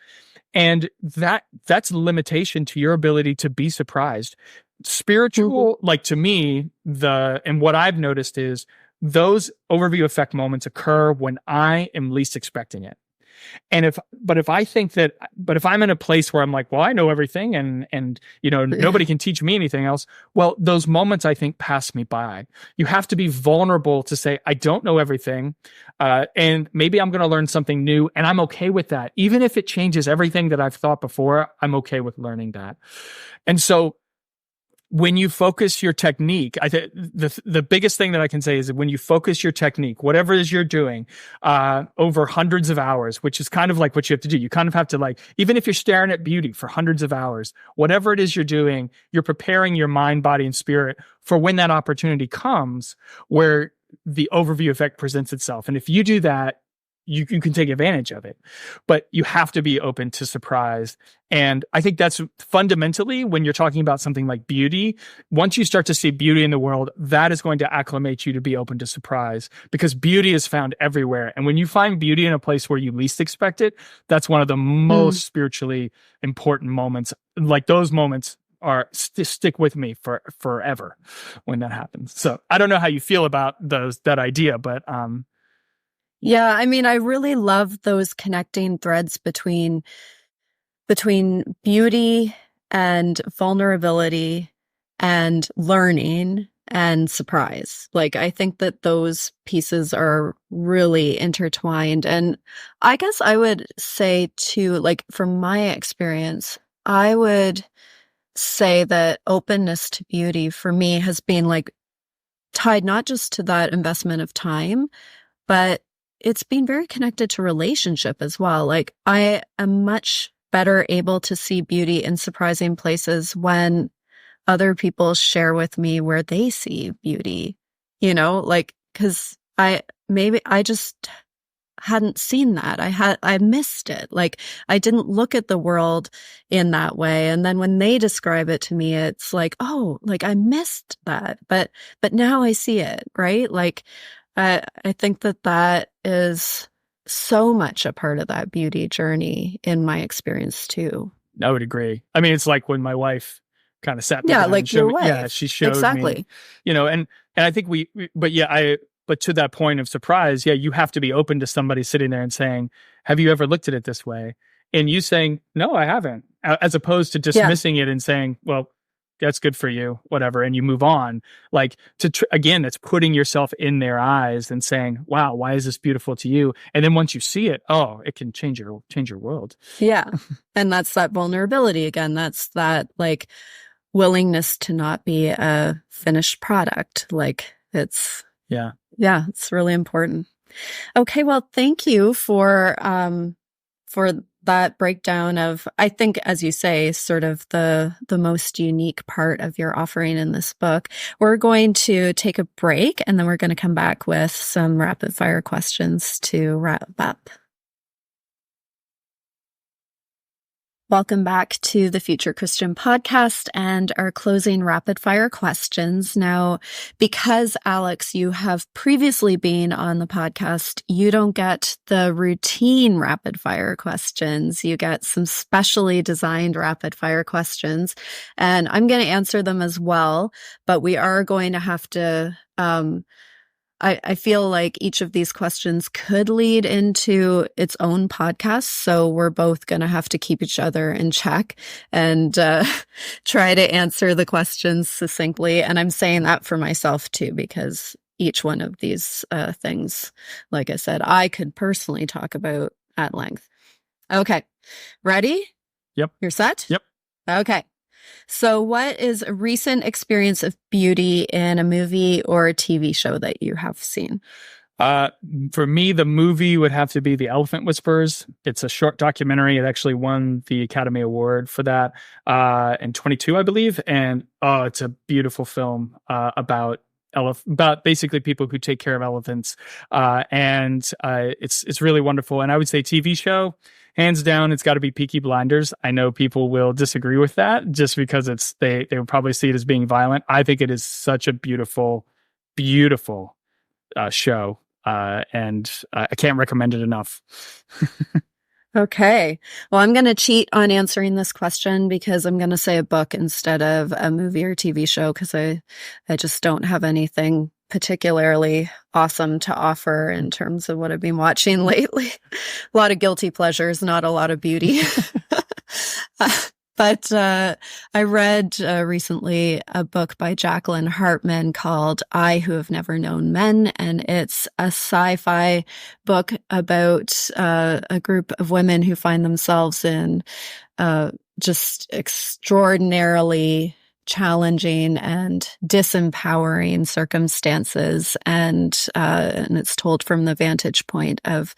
And that's a limitation to your ability to be surprised. Spiritual, like to me, and what I've noticed is those overview effect moments occur when I am least expecting it. And if I'm in a place where I'm like, well, I know everything and nobody can teach me anything else. Well, those moments I think pass me by. You have to be vulnerable to say, I don't know everything. And maybe I'm going to learn something new, and I'm okay with that. Even if it changes everything that I've thought before, I'm okay with learning that. And so when you focus your technique, I think the biggest thing that I can say is that when you focus your technique, whatever it is you're doing, over hundreds of hours, which is kind of like what you have to do. You kind of have to even if you're staring at beauty for hundreds of hours, whatever it is you're doing, you're preparing your mind, body, and spirit for when that opportunity comes where the overview effect presents itself. And if you do that, you can take advantage of it, but you have to be open to surprise. And I think that's fundamentally when you're talking about something like beauty, once you start to see beauty in the world, that is going to acclimate you to be open to surprise, because beauty is found everywhere. And when you find beauty in a place where you least expect it, that's one of the most spiritually important moments. Like those moments stick with me forever when that happens. So I don't know how you feel about that idea, but yeah, I mean, I really love those connecting threads between beauty and vulnerability and learning and surprise. Like, I think that those pieces are really intertwined. And I guess I would say too, like from my experience, I would say that openness to beauty for me has been like tied not just to that investment of time, but it's been very connected to relationship as well. Like I am much better able to see beauty in surprising places when other people share with me where they see beauty, like, cause I just hadn't seen that. I missed it. Like I didn't look at the world in that way. And then when they describe it to me, it's like, oh, like I missed that, but now I see it, right? Like, I think that is so much a part of that beauty journey in my experience too. I would agree. I mean, it's like when my wife kind of sat me yeah, down like and showed your me, wife. yeah, she showed exactly. me, and I think but to that point of surprise, yeah, you have to be open to somebody sitting there and saying, have you ever looked at it this way? And you saying, no, I haven't, as opposed to dismissing it and saying, well, that's good for you, whatever, and you move on. Like again, that's putting yourself in their eyes and saying, wow, why is this beautiful to you? And then once you see it, oh, it can change your world. Yeah. And that's that vulnerability again. That's that like willingness to not be a finished product. Like it's it's really important. Okay, well, thank you for that breakdown of, I think, as you say, sort of the most unique part of your offering in this book. We're going to take a break, and then we're going to come back with some rapid fire questions to wrap up. Welcome back to the Future Christian Podcast and our closing rapid fire questions. Now, because Alex, you have previously been on the podcast, you don't get the routine rapid fire questions. You get some specially designed rapid fire questions, and I'm going to answer them as well, but we are going to have to, I feel like each of these questions could lead into its own podcast. So we're both going to have to keep each other in check and try to answer the questions succinctly. And I'm saying that for myself too, because each one of these things, like I said, I could personally talk about at length. Okay. Ready? Yep. You're set? Yep. Okay. So what is a recent experience of beauty in a movie or a TV show that you have seen? For me, the movie would have to be The Elephant Whisperers. It's a short documentary. It actually won the Academy Award for that in 22, I believe. And it's a beautiful film about about basically people who take care of elephants, and it's really wonderful. And I would say TV show, hands down, it's got to be Peaky Blinders. I know people will disagree with that just because they would probably see it as being violent. I think it is such a beautiful show, and I can't recommend it enough. Okay. Well, I'm going to cheat on answering this question because I'm going to say a book instead of a movie or TV show because I just don't have anything particularly awesome to offer in terms of what I've been watching lately. A lot of guilty pleasures, not a lot of beauty. But I read recently a book by Jacqueline Hartman called I Who Have Never Known Men, and it's a sci-fi book about a group of women who find themselves in just extraordinarily challenging and disempowering circumstances, and it's told from the vantage point of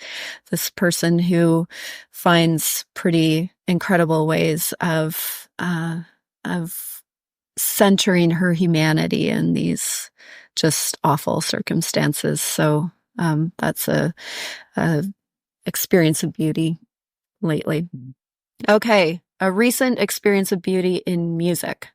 this person who finds pretty incredible ways of centering her humanity in these just awful circumstances. So that's a experience of beauty lately. Okay, a recent experience of beauty in music.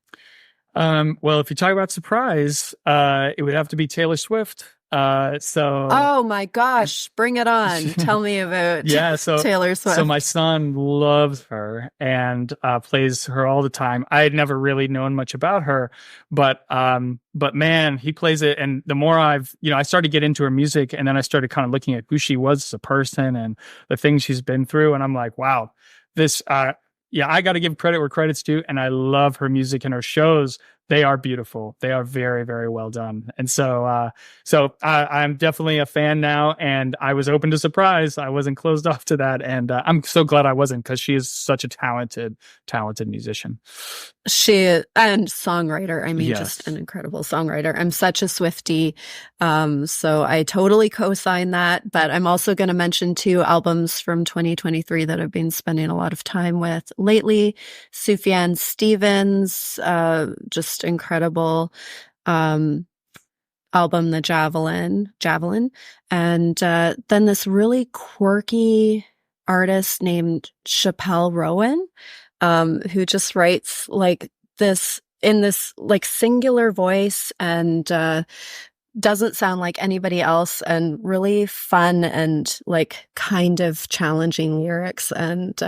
Well, if you talk about surprise, it would have to be Taylor Swift. Oh my gosh, bring it on. Tell me about Taylor Swift. So my son loves her and plays her all the time. I had never really known much about her, but man, he plays it. And the more I started to get into her music, and then I started kind of looking at who she was as a person and the things she's been through. And I'm like, wow, this, I got to give credit where credit's due. And I love her music and her shows. They are beautiful. They are very, very well done. And so I'm definitely a fan now, and I was open to surprise. I wasn't closed off to that. And I'm so glad I wasn't, because she is such a talented musician. And songwriter. I mean, Yes. Just an incredible songwriter. I'm such a Swiftie. So I totally co-sign that, but I'm also going to mention 2 albums from 2023 that I've been spending a lot of time with lately. Sufjan Stevens, just incredible, album, The Javelin. And, then this really quirky artist named Chappelle Rowan, who just writes like this in this like singular voice and doesn't sound like anybody else, and really fun and like kind of challenging lyrics. And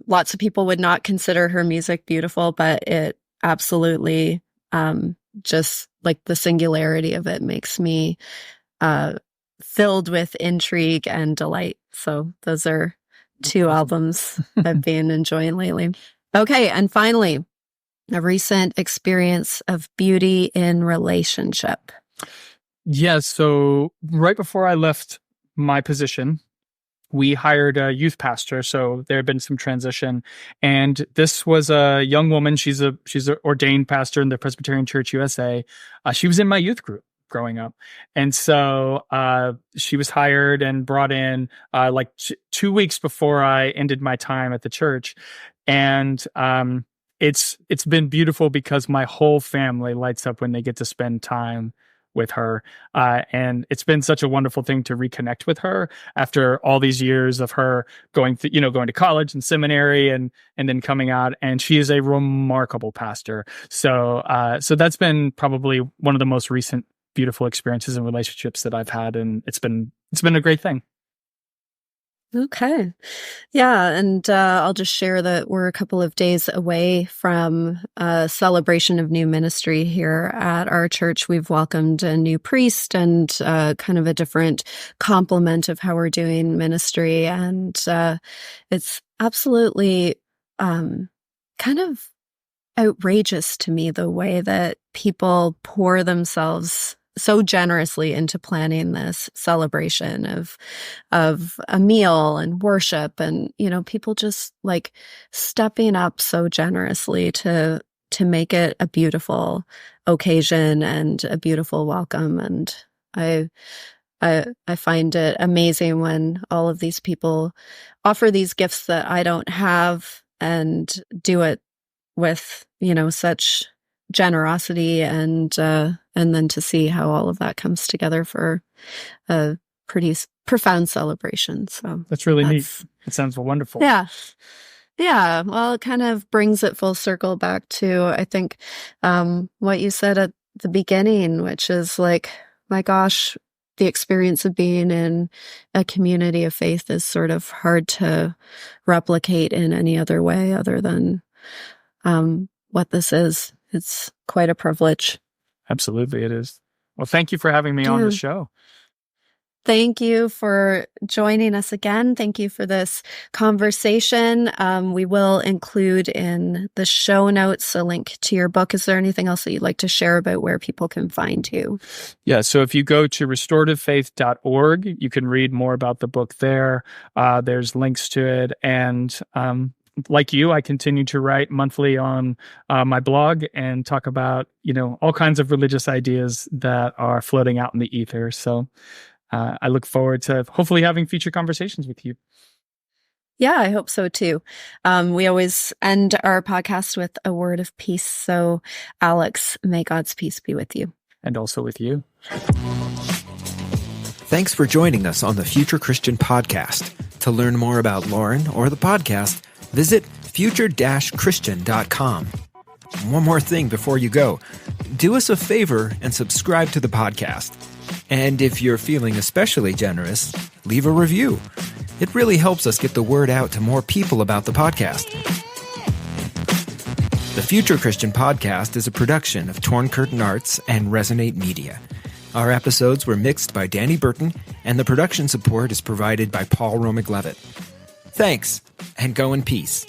lots of people would not consider her music beautiful, but it absolutely just like the singularity of it makes me filled with intrigue and delight. So those are 2 albums I've been enjoying lately. Okay, and finally, a recent experience of beauty in relationship. Yes. So right before I left my position, we hired a youth pastor. So there had been some transition, and this was a young woman. She's an ordained pastor in the Presbyterian Church USA. She was in my youth group growing up, and so she was hired and brought in 2 weeks before I ended my time at the church, and it's been beautiful because my whole family lights up when they get to spend time with her, and it's been such a wonderful thing to reconnect with her after all these years of her going to college and seminary and then coming out. And she is a remarkable pastor. So that's been probably one of the most recent beautiful experiences and relationships that I've had, and it's been a great thing. Okay. Yeah. And I'll just share that we're a couple of days away from a celebration of new ministry here at our church. We've welcomed a new priest and kind of a different complement of how we're doing ministry. And it's absolutely kind of outrageous to me the way that people pour themselves so generously into planning this celebration of a meal and worship, and people just like stepping up so generously to make it a beautiful occasion and a beautiful welcome. And I find it amazing when all of these people offer these gifts that I don't have and do it with such generosity and and then to see how all of that comes together for a pretty profound celebration. So that's really neat. It sounds wonderful. Yeah. Yeah. Well, it kind of brings it full circle back to, I think, what you said at the beginning, which is like, my gosh, the experience of being in a community of faith is sort of hard to replicate in any other way other than what this is. It's quite a privilege. Absolutely, it is. Well, thank you for having me on the show. Thank you for joining us again. Thank you for this conversation. We will include in the show notes a link to your book. Is there anything else that you'd like to share about where people can find you? Yeah, so if you go to restorativefaith.org, you can read more about the book there. There's links to it. And like you, I continue to write monthly on my blog and talk about, all kinds of religious ideas that are floating out in the ether. So I look forward to hopefully having future conversations with you. Yeah, I hope so too. We always end our podcast with a word of peace. So, Alex, may God's peace be with you. And also with you. Thanks for joining us on the Future Christian Podcast. To learn more about Lauren or the podcast, visit future-christian.com. One more thing before you go. Do us a favor and subscribe to the podcast. And if you're feeling especially generous, leave a review. It really helps us get the word out to more people about the podcast. The Future Christian Podcast is a production of Torn Curtain Arts and Resonate Media. Our episodes were mixed by Danny Burton, and the production support is provided by Paul Romig-Levitt. Thanks, and go in peace.